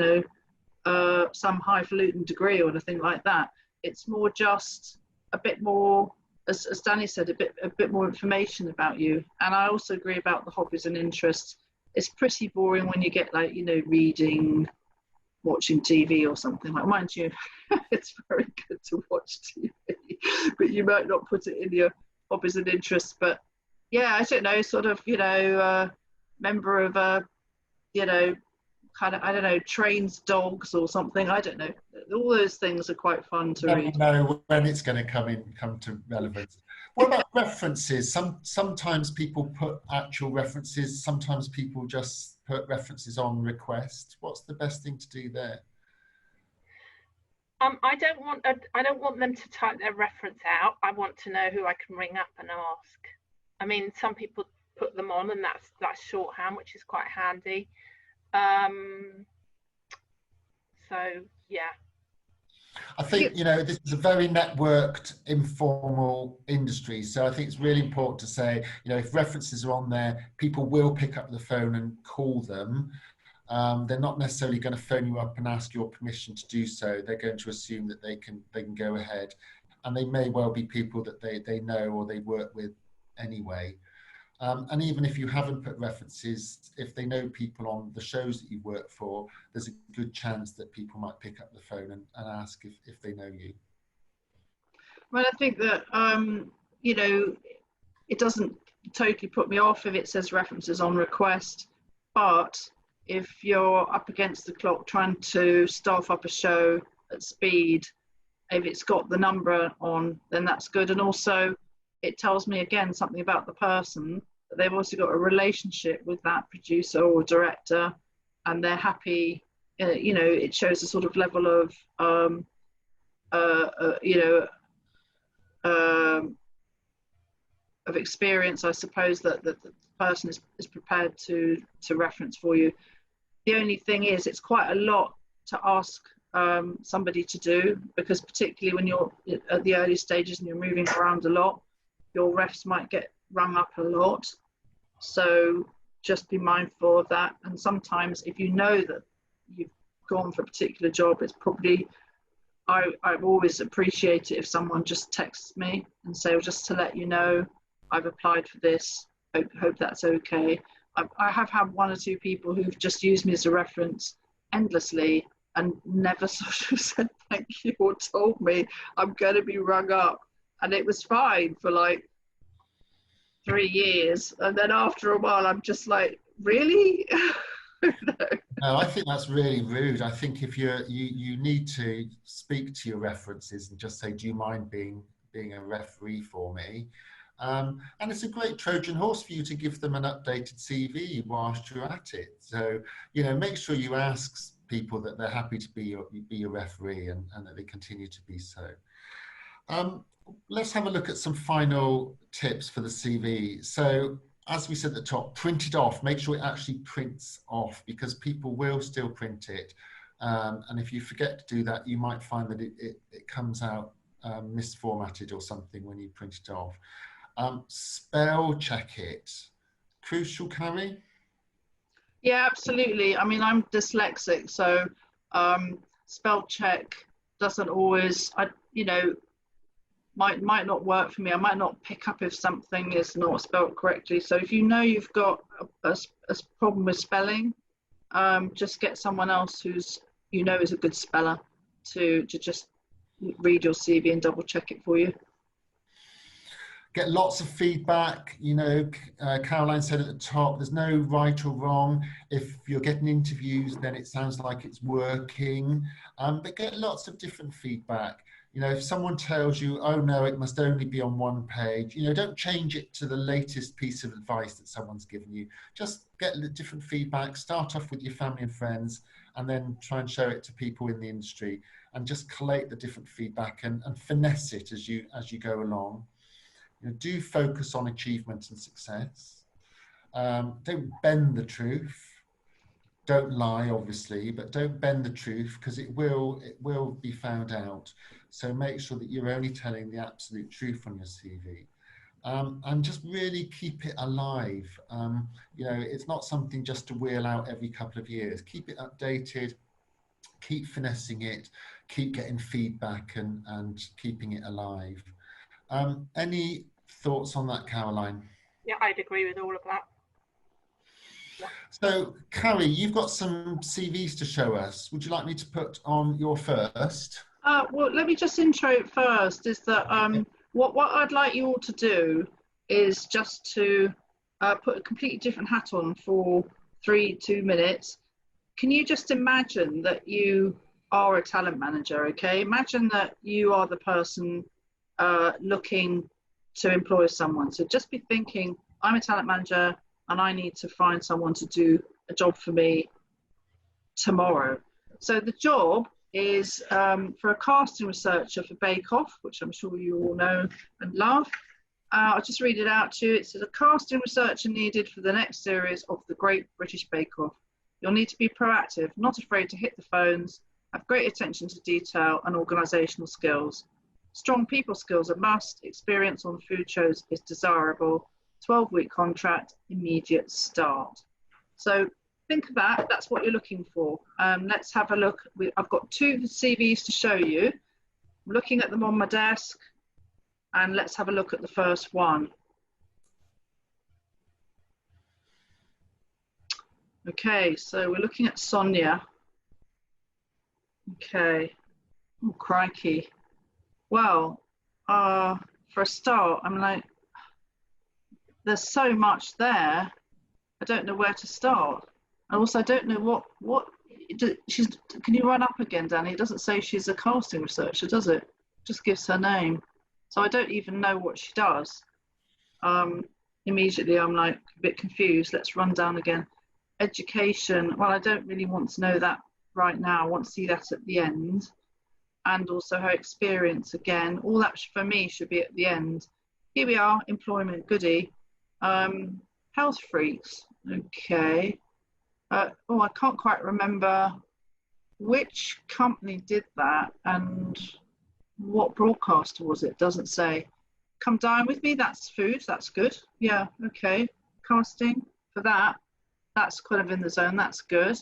know, some highfalutin degree or anything like that. It's more just a bit more, as Danny said, a bit more information about you. And I also agree about the hobbies and interests. It's pretty boring when you get, like, you know, reading, watching TV or something. Like, mind you, it's very good to watch TV, but you might not put it in your hobbies and interests. But yeah, I don't know, sort of, you know, member of a, you know, kind of, I don't know, trains dogs or something. I don't know. All those things are quite fun to read. I don't know when it's going to come to relevance. What about references? Sometimes people put actual references. Sometimes people just put references on request. What's the best thing to do there? I don't want them to type their reference out. I want to know who I can ring up and ask. I mean, some people put them on, and that's shorthand, which is quite handy. So yeah, I think, you know, this is a very networked, informal industry, so I think it's really important to say, you know, if references are on there, people will pick up the phone and call them. They're not necessarily going to phone you up and ask your permission to do so. They're going to assume that they can go ahead, and they may well be people that they know or they work with anyway. And even if you haven't put references, if they know people on the shows that you work for, there's a good chance that people might pick up the phone and ask if they know you. Well, I think that, you know, it doesn't totally put me off if it says references on request, but if you're up against the clock trying to staff up a show at speed, if it's got the number on, then that's good. And also, it tells me again something about the person, that they've also got a relationship with that producer or director, and they're happy. You know, it shows a sort of level of you know, of experience, I suppose, that the person is prepared to reference for you. The only thing is, it's quite a lot to ask somebody to do, because particularly when you're at the early stages and you're moving around a lot, your refs might get rung up a lot. So just be mindful of that. And sometimes if you know that you've gone for a particular job, it's probably, I've always appreciated if someone just texts me and say, well, just to let you know, I've applied for this, hope that's okay. I have had one or two people who've just used me as a reference endlessly and never sort of said thank you or told me I'm going to be rung up. And it was fine for like 3 years. And then after a while, I'm just like, really? No, I think that's really rude. I think if you need to speak to your references and just say, do you mind being a referee for me? And it's a great Trojan horse for you to give them an updated CV whilst you're at it. So, you know, make sure you ask people that they're happy to be your referee and that they continue to be so. Let's have a look at some final tips for the CV. So, as we said at the top, print it off. Make sure it actually prints off, because people will still print it. And if you forget to do that, you might find that it comes out misformatted or something when you print it off. Spell check it. Crucial, Carrie? Yeah, absolutely. I mean, I'm dyslexic, so spell check doesn't always, might not work for me. I might not pick up if something is not spelled correctly. So if you know you've got a problem with spelling, just get someone else who's is a good speller to just read your CV and double check it for you. Get lots of feedback. Caroline said at the top, there's no right or wrong. If you're getting interviews, then it sounds like it's working. But get lots of different feedback. If someone tells you, oh no, it must only be on one page, don't change it to the latest piece of advice that someone's given you. Just get different feedback, start off with your family and friends, and then try and show it to people in the industry, and just collate the different feedback and finesse it as you go along. Do focus on achievement and success. Don't bend the truth. Don't lie, obviously, but don't bend the truth, because it will be found out. So make sure that you're only telling the absolute truth on your CV, and just really keep it alive. It's not something just to wheel out every couple of years. Keep it updated, keep finessing it, keep getting feedback and keeping it alive. Any thoughts on that, Caroline? Yeah, I'd agree with all of that. Yeah. So, Carrie, you've got some CVs to show us. Would you like me to put on your first? Well, let me just intro it first. Is that what I'd like you all to do is just to put a completely different hat on for 2 minutes. Can you just imagine that you are a talent manager? Okay, imagine that you are the person looking to employ someone. So just be thinking, I'm a talent manager and I need to find someone to do a job for me tomorrow. So the job is for a casting researcher for Bake Off, which I'm sure you all know and love. I'll just read it out to you. It says, a casting researcher needed for the next series of the Great British Bake Off. You'll need to be proactive, not afraid to hit the phones, have great attention to detail and organisational skills. Strong people skills are must. Experience on food shows is desirable. 12-week contract, immediate start. So think of that. That's what you're looking for. Let's have a look. I've got 2 CVs to show you. I'm looking at them on my desk, and let's have a look at the first one. Okay, so we're looking at Sonia. Okay. Oh, crikey. Well, for a start, I'm like, there's so much there. I don't know where to start. And also, I don't know what she's. Can you run up again, Danny? It doesn't say she's a casting researcher, does it? Just gives her name. So I don't even know what she does. Immediately, I'm like a bit confused. Let's run down again. Education. Well, I don't really want to know that right now. I want to see that at the end. And also her experience again. All that for me should be at the end. Here we are, employment, goodie. Health freaks, okay. I can't quite remember which company did that and what broadcaster was it, doesn't say. Come Dine With Me, that's food, that's good. Yeah, okay. Casting for that, that's kind of in the zone, that's good.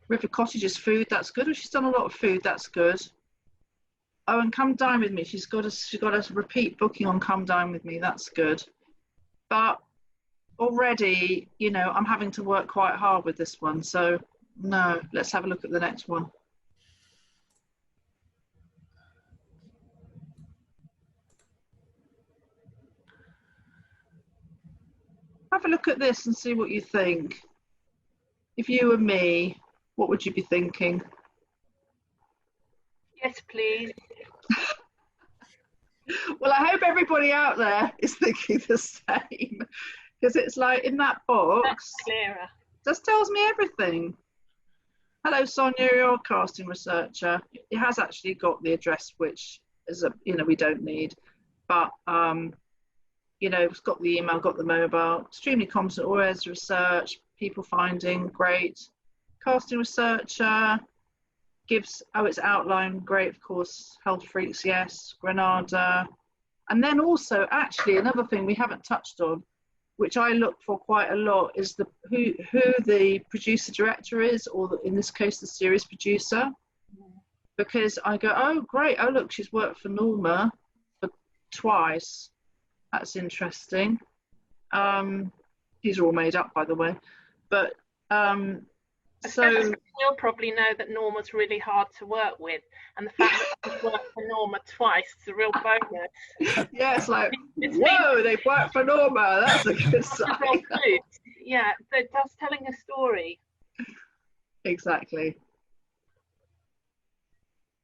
River Cottage is food, that's good. Oh, she's done a lot of food, that's good. Oh, and Come Dine With Me, she's got a repeat booking on Come Dine With Me, that's good. But already, you know, I'm having to work quite hard with this one, so no, let's have a look at the next one. Have a look at this and see what you think. If you were me, what would you be thinking? Yes, please. Well, I hope everybody out there is thinking the same, because it's like in that box, That's clearer. just tells me everything. Hello, Sonia, you're a casting researcher. It has actually got the address, which is you know, we don't need, but you know, it's got the email, got the mobile. Extremely competent, always research, people finding, great. Casting researcher, gives, oh, it's outline, great, of course. Health freaks, yes. Granada. And then also, actually, another thing we haven't touched on, which I look for quite a lot, is the who the producer director is, or in this case, the series producer. Because I go, oh, great, oh, look, she's worked for Norma for twice. That's interesting. These are all made up, by the way. But so you'll probably know that Norma's really hard to work with, and the fact that she's worked for Norma twice is a real bonus. yeah, it's like, whoa, they've worked for Norma. That's a good sign. Yeah, that's telling a story. Exactly.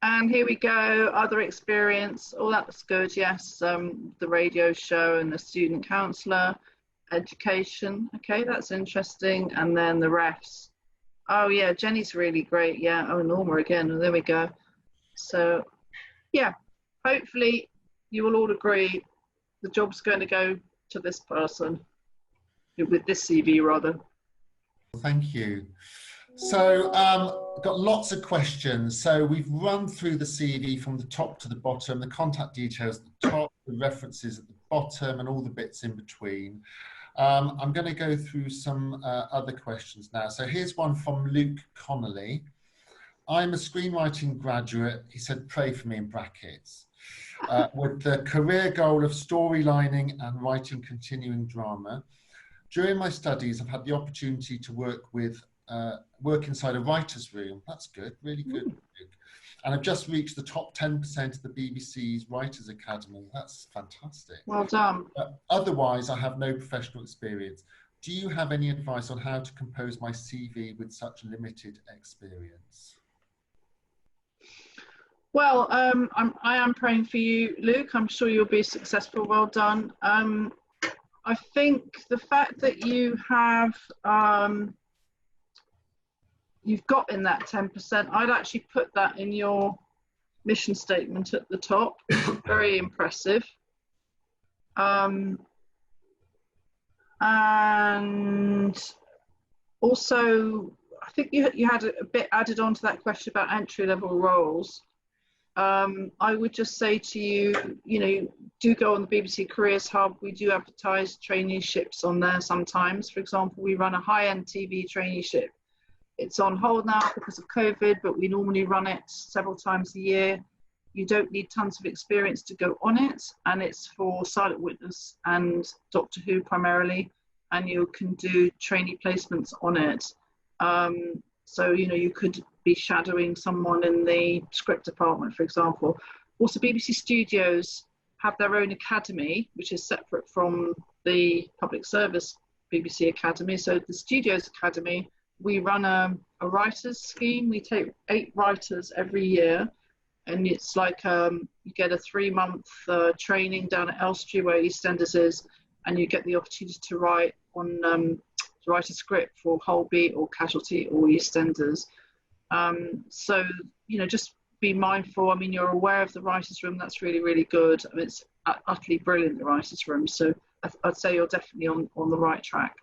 And here we go, other experience. Oh, that's good, yes. The radio show and the student counsellor, education. Okay, that's interesting. And then the refs. Oh, yeah, Jenny's really great. Yeah, oh, Norma again. Oh, there we go. So, yeah, hopefully you will all agree the job's going to go to this person, with this CV rather. Thank you. So got lots of questions. So we've run through the CV from the top to the bottom, the contact details at the top, the references at the bottom, and all the bits in between. I'm going to go through some other questions now. So here's one from Luke Connolly. I'm a screenwriting graduate, he said, pray for me in brackets, with the career goal of storylining and writing continuing drama. During my studies, I've had the opportunity to work inside a writer's room. That's good, really good. And I've just reached the top 10% of the BBC's Writers Academy. That's fantastic. Well done. Otherwise, I have no professional experience. Do you have any advice on how to compose my CV with such limited experience? Well, I am praying for you, Luke. I'm sure you'll be successful. Well done. I think the fact that you have you've got in that 10%, I'd actually put that in your mission statement at the top. Very impressive. And also, I think you had a bit added on to that question about entry-level roles. I would just say to you, you know, do go on the BBC Careers Hub. We do advertise traineeships on there sometimes. For example, we run a high-end TV traineeship. It's on hold now because of COVID, but we normally run it several times a year. You don't need tons of experience to go on it, and it's for Silent Witness and Doctor Who primarily, and you can do trainee placements on it. So, you know, you could be shadowing someone in the script department, for example. Also, BBC Studios have their own academy, which is separate from the public service BBC Academy. So the Studios Academy, we run a writers scheme. We take 8 writers every year, and it's like you get a 3-month training down at Elstree, where EastEnders is, and you get the opportunity to write a script for Holby or Casualty or EastEnders. So, you know, just be mindful. I mean, you're aware of the writers' room. That's really, really good. I mean, it's utterly brilliant, the writers' room. So I'd say you're definitely on the right track.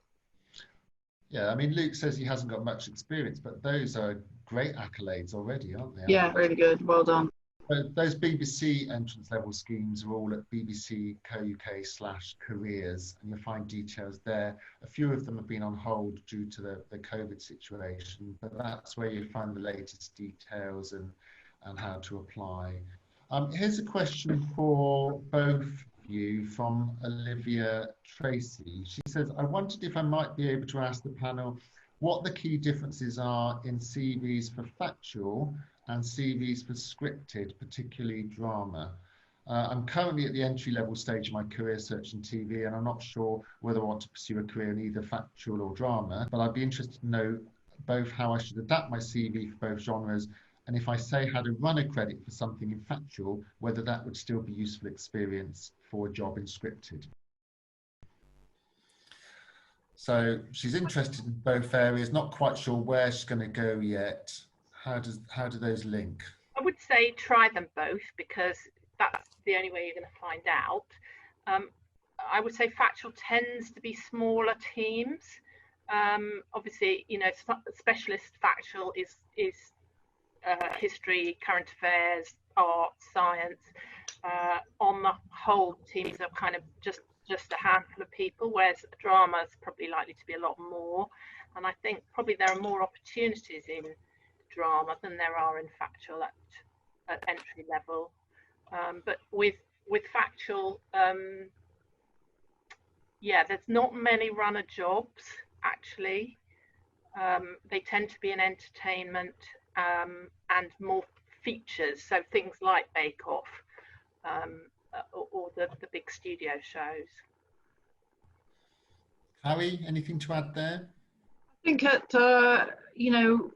Yeah, I mean, Luke says he hasn't got much experience, but those are great accolades already, aren't they? Yeah, really good. Well done. Those BBC entrance level schemes are all at bbc.co.uk/careers, and you'll find details there. A few of them have been on hold due to the COVID situation, but that's where you find the latest details and how to apply. Here's a question for both of you from Olivia Tracy. She says, I wondered if I might be able to ask the panel what the key differences are in CVs for factual and CVs for scripted, particularly drama. I'm currently at the entry-level stage of my career search in TV, and I'm not sure whether I want to pursue a career in either factual or drama, but I'd be interested to know both how I should adapt my CV for both genres, and if I say had a runner credit for something in factual, whether that would still be useful experience for a job in scripted. So she's interested in both areas, not quite sure where she's going to go yet. How do those link? I would say try them both, because that's the only way you're going to find out. I would say factual tends to be smaller teams. Obviously, you know, specialist factual is history, current affairs, art, science. On the whole, teams are kind of just a handful of people, whereas drama is probably likely to be a lot more. And I think probably there are more opportunities in drama than there are in factual at entry level. But with factual, yeah, there's not many runner jobs actually. They tend to be in entertainment and more features, so things like Bake Off or the big studio shows. Harry, anything to add there? I think at you know,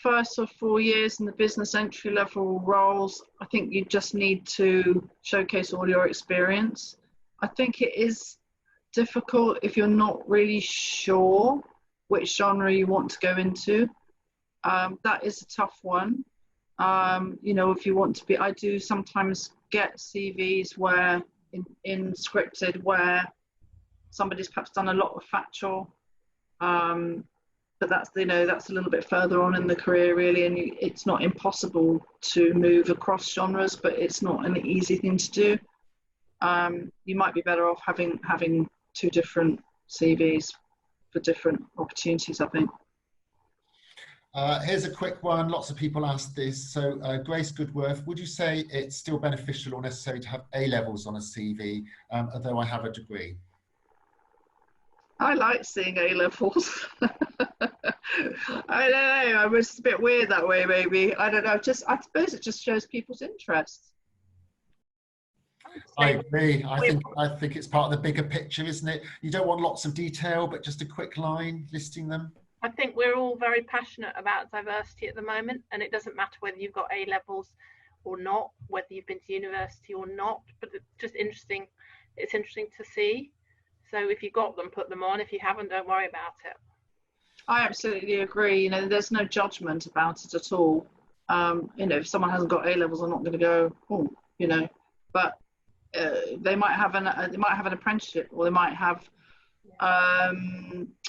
first or 4 years in the business entry level roles, I think you just need to showcase all your experience. I think it is difficult if you're not really sure which genre you want to go into. That is a tough one. You know, if you want to be, I do sometimes get CVs where in scripted where somebody's perhaps done a lot of factual, but that's, you know, that's a little bit further on in the career really, and it's not impossible to move across genres, but it's not an easy thing to do. You might be better off having two different CVs for different opportunities, I think. Here's a quick one. Lots of people asked this. So Grace Goodworth, would you say it's still beneficial or necessary to have A-levels on a CV, although I have a degree? I like seeing A-levels. I don't know, I was a bit weird that way maybe. I don't know, I suppose it just shows people's interest. I agree. I think it's part of the bigger picture, isn't it? You don't want lots of detail, but just a quick line listing them. I think we're all very passionate about diversity at the moment, and it doesn't matter whether you've got A-levels or not, whether you've been to university or not, but it's just interesting. It's interesting to see. So if you've got them, put them on. If you haven't, don't worry about it. I absolutely agree. You know, there's no judgment about it at all. You know, if someone hasn't got A-levels, I'm not going to go, oh, you know, but they might have an apprenticeship, or they might have,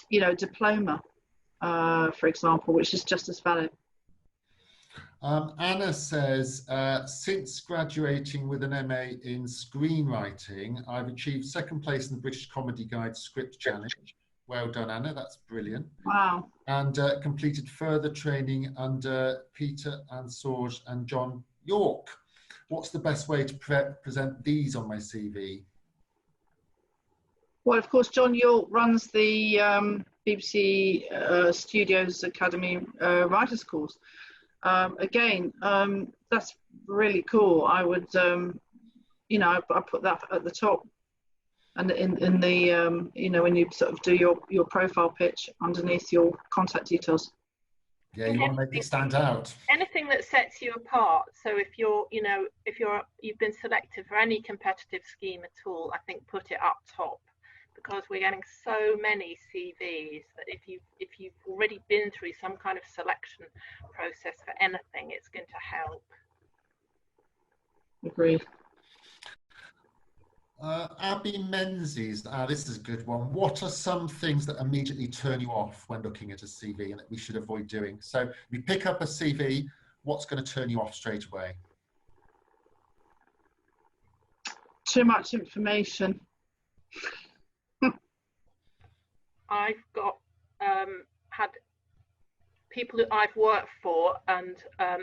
you know, a diploma, for example, which is just as valid. Anna says, since graduating with an MA in screenwriting, I've achieved second place in the British Comedy Guide Script Challenge. Well done, Anna, that's brilliant. Wow. And completed further training under Peter and Sorge and John York. What's the best way to present these on my CV? Well, of course, John York runs the BBC Studios Academy Writers Course. Again, that's really cool. I would, you know, I put that at the top, and in the, you know, when you sort of do your profile pitch underneath your contact details. Yeah, you want to make it stand out. Anything that sets you apart. So if you're, you know, you've been selected for any competitive scheme at all, I think put it up top, because we're getting so many CVs that if you've already been through some kind of selection process for anything, it's going to help. Agreed. Abby Menzies, this is a good one. What are some things that immediately turn you off when looking at a CV and that we should avoid doing? So if you pick up a CV, what's going to turn you off straight away? too much information. I've got had people that I've worked for, and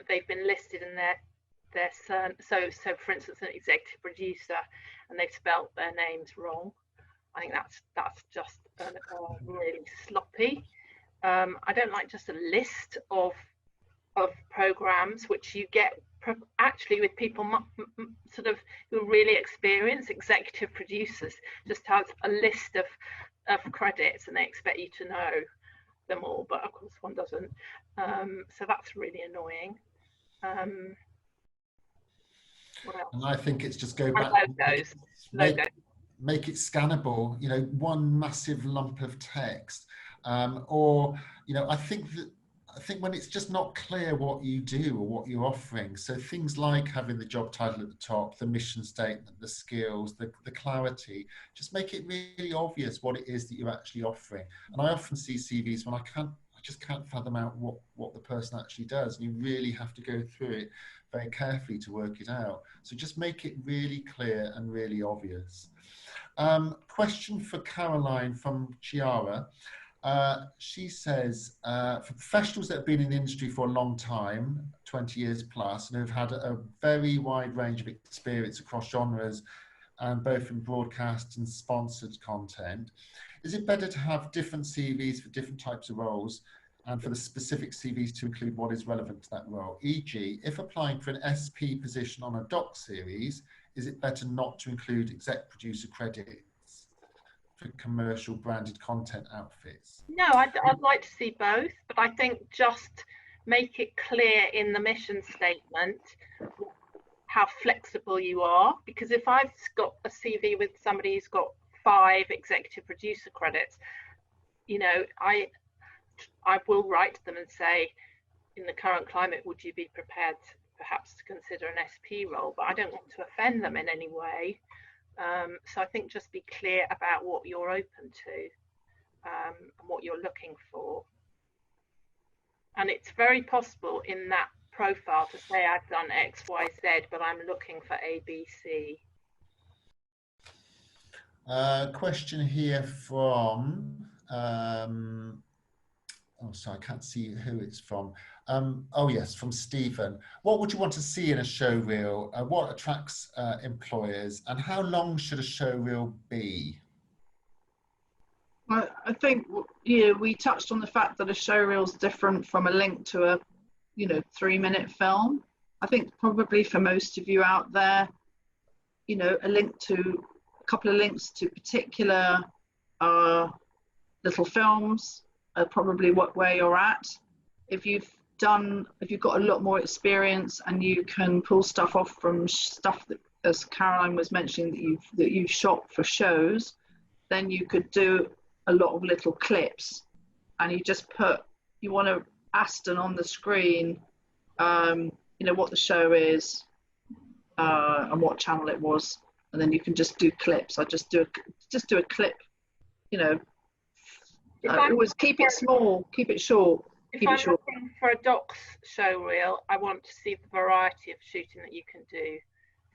they've been listed in their so for instance, an executive producer, and they've spelt their names wrong. I think that's just really sloppy. I don't like just a list of programs, which you get actually with people sort of who are really experienced. Executive producers just has a list of credits, and they expect you to know them all, but of course one doesn't. So that's really annoying. What else? And I think it's just go back. Logos. Make it scannable, you know, one massive lump of text. Or, you know, I think when it's just not clear what you do or what you're offering, so things like having the job title at the top, the mission statement, the skills, the clarity, just make it really obvious what it is that you're actually offering. And I often see CVs when I just can't fathom out what the person actually does. And you really have to go through it very carefully to work it out. So just make it really clear and really obvious. Question for Caroline from Chiara. She says, for professionals that have been in the industry for a long time, 20 years plus, and have had a very wide range of experience across genres, and both in broadcast and sponsored content, is it better to have different CVs for different types of roles, and for the specific CVs to include what is relevant to that role? E.g., if applying for an SP position on a doc series, is it better not to include exec producer credits for commercial branded content outfits? No, I'd like to see both, but I think just make it clear in the mission statement how flexible you are. Because if I've got a CV with somebody who's got 5 executive producer credits, you know, I will write to them and say, in the current climate, would you be prepared perhaps to consider an SP role? But I don't want to offend them in any way. So I think just be clear about what you're open to and what you're looking for. And it's very possible in that profile to say I've done X, Y, Z, but I'm looking for A, B, C. Question here from, oh, sorry, I can't see who it's from. Oh yes, from Stephen. What would you want to see in a showreel? What attracts employers, and how long should a showreel be? Well, I think, you know, we touched on the fact that a showreel is different from a link to a, you know, 3-minute film. I think probably for most of you out there, you know, a couple of links to particular little films are probably where you're at. If you've got a lot more experience and you can pull stuff off from stuff that, as Caroline was mentioning, that you've shot for shows, then you could do a lot of little clips, and you want to Aston on the screen, you know, what the show is and what channel it was, and then you can just do clips. I just do a clip, you know. Always keep it small, keep it short. If I'm looking for a docs showreel, I want to see the variety of shooting that you can do.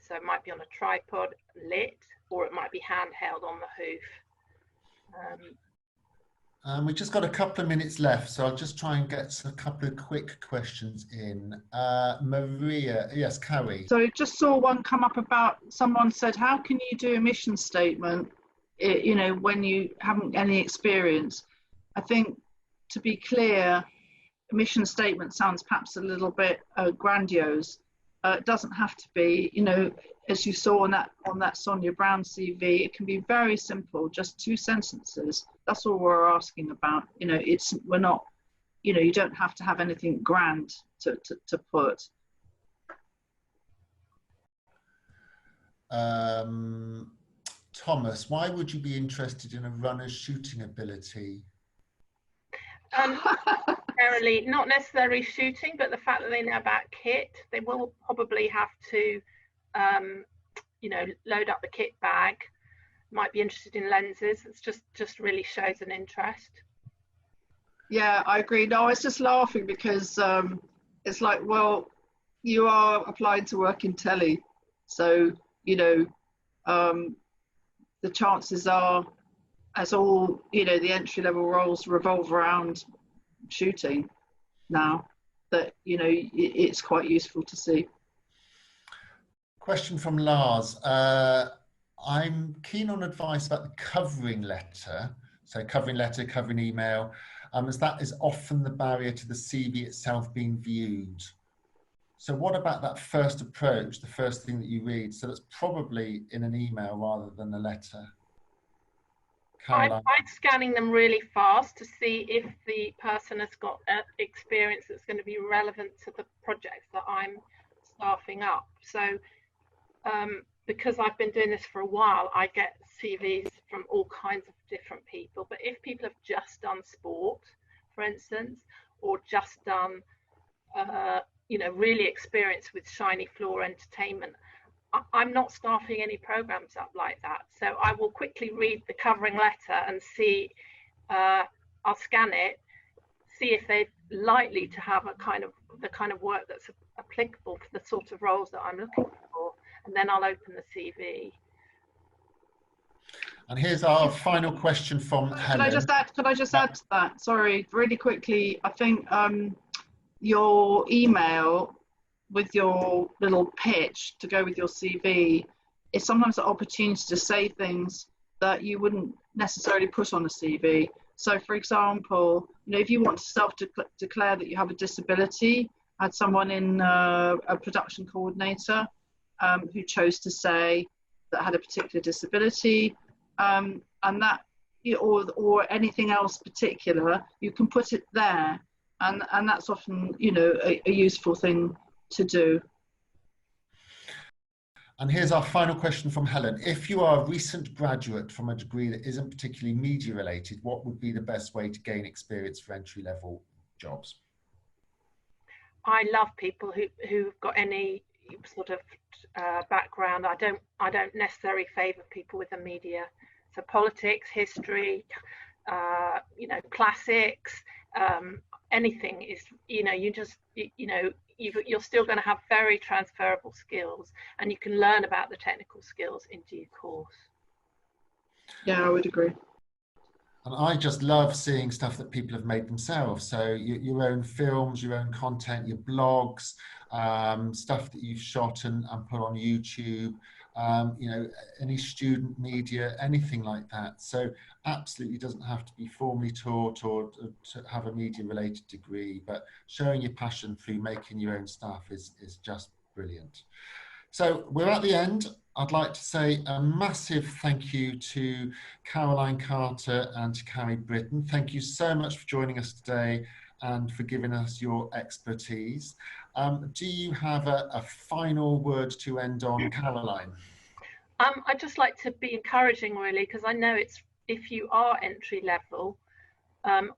So it might be on a tripod, lit, or it might be handheld on the hoof. We've just got a couple of minutes left, so I'll just try and get a couple of quick questions in. Maria, yes, Carrie. So I just saw one come up about, someone said, how can you do a mission statement, you know, when you haven't any experience? I think, to be clear, a mission statement sounds perhaps a little bit grandiose. It doesn't have to be, you know, as you saw on that Sonia Brown CV, it can be very simple, just 2 sentences. That's all we're asking about. You know, we're not, you know, you don't have to have anything grand to put. Thomas, why would you be interested in a runner's shooting ability? Necessarily, not necessarily shooting, but the fact that they know about kit, they will probably have to, you know, load up the kit bag. Might be interested in lenses. It's just really shows an interest. Yeah, I agree. No, I was just laughing because it's like, well, you are applying to work in telly, so you know, the chances are, as all, you know, the entry level roles revolve around shooting now, that, you know, it's quite useful to see. Question from Lars. I'm keen on advice about the covering letter. So covering letter, covering email, as that is often the barrier to the CV itself being viewed. So what about that first approach, the first thing that you read? So that's probably in an email rather than a letter. I'm scanning them really fast to see if the person has got experience that's going to be relevant to the projects that I'm staffing up. So because I've been doing this for a while, I get CVs from all kinds of different people. But if people have just done sport, for instance, or just done, you know, really experienced with shiny floor entertainment, I'm not staffing any programs up like that. So I will quickly read the covering letter and see, I'll scan it, see if they're likely to have the kind of work that's applicable to the sort of roles that I'm looking for, and then I'll open the CV. And here's our final question from Helen. Could I just add to that? Sorry, really quickly. I think your email with your little pitch to go with your CV is sometimes an opportunity to say things that you wouldn't necessarily put on a CV. So, for example, you know, if you want to self-declare that you have a disability, I had someone in a production coordinator who chose to say that had a particular disability, and that, or anything else particular, you can put it there, and that's often, you know, a useful thing to do. And here's our final question from Helen. If you are a recent graduate from a degree that isn't particularly media related, what would be the best way to gain experience for entry level jobs? I love people who've got any sort of background. I don't necessarily favour people with the media. So politics, history, you know, classics, anything is, you know, you're still going to have very transferable skills, and you can learn about the technical skills in due course. Yeah, I would agree. And I just love seeing stuff that people have made themselves. So your own films, your own content, your blogs, stuff that you've shot and put on YouTube, you know, any student media, anything like that. So absolutely doesn't have to be formally taught or to have a media related degree, but showing your passion through making your own stuff is just brilliant. So we're at the end. I'd like to say a massive thank you to Caroline Carter and to Carrie Britton. Thank you so much for joining us today and for giving us your expertise. Do you have a final word to end on, Caroline? I'd just like to be encouraging, really, because I know it's, if you are entry level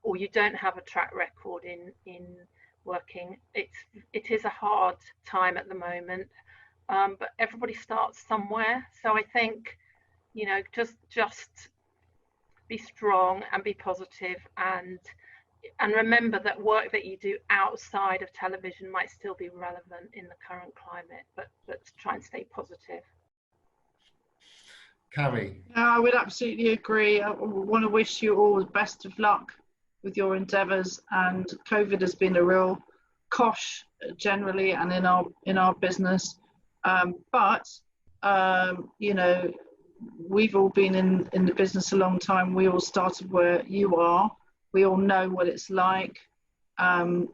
or you don't have a track record in working, it is a hard time at the moment. But everybody starts somewhere. So I think, you know, just be strong and be positive, and remember that work that you do outside of television might still be relevant in the current climate, but try and stay positive. Carrie? I would absolutely agree. I want to wish you all the best of luck with your endeavours, and COVID has been a real cosh generally and in our business. But you know, we've all been in the business a long time. We all started where you are. We all know what it's like. And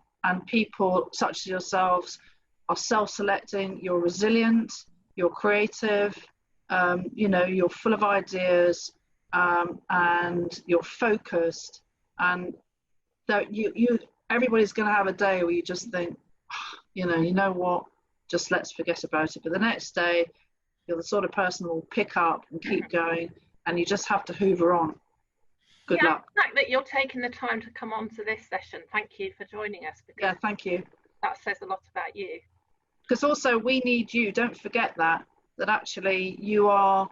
people such as yourselves are self-selecting. You're resilient. You're creative. You know, you're full of ideas, and you're focused. And that everybody's going to have a day where you just think, you know what? Just let's forget about it. But the next day, you're the sort of person who will pick up and keep going, and you just have to hoover on. Good luck. The fact that you're taking the time to come on to this session, thank you for joining us. Yeah, thank you. That says a lot about you. Because also we need you. Don't forget that actually you are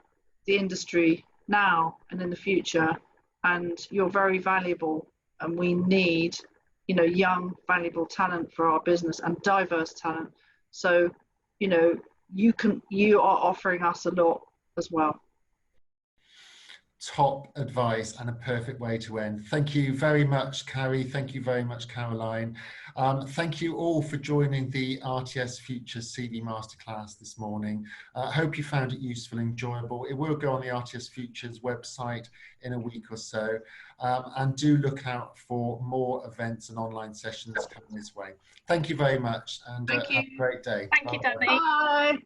the industry now and in the future, and you're very valuable, and we need, you know, young, valuable talent for our business, and diverse talent. So, you know, you are offering us a lot as well. Top advice and a perfect way to end. Thank you very much, Carrie. Thank you very much, Caroline. Thank you all for joining the RTS Futures CV Masterclass this morning. I hope you found it useful and enjoyable. It will go on the RTS Futures website in a week or so. And do look out for more events and online sessions coming this way. Thank you very much, and have a great day. Thank you, Danny. Bye.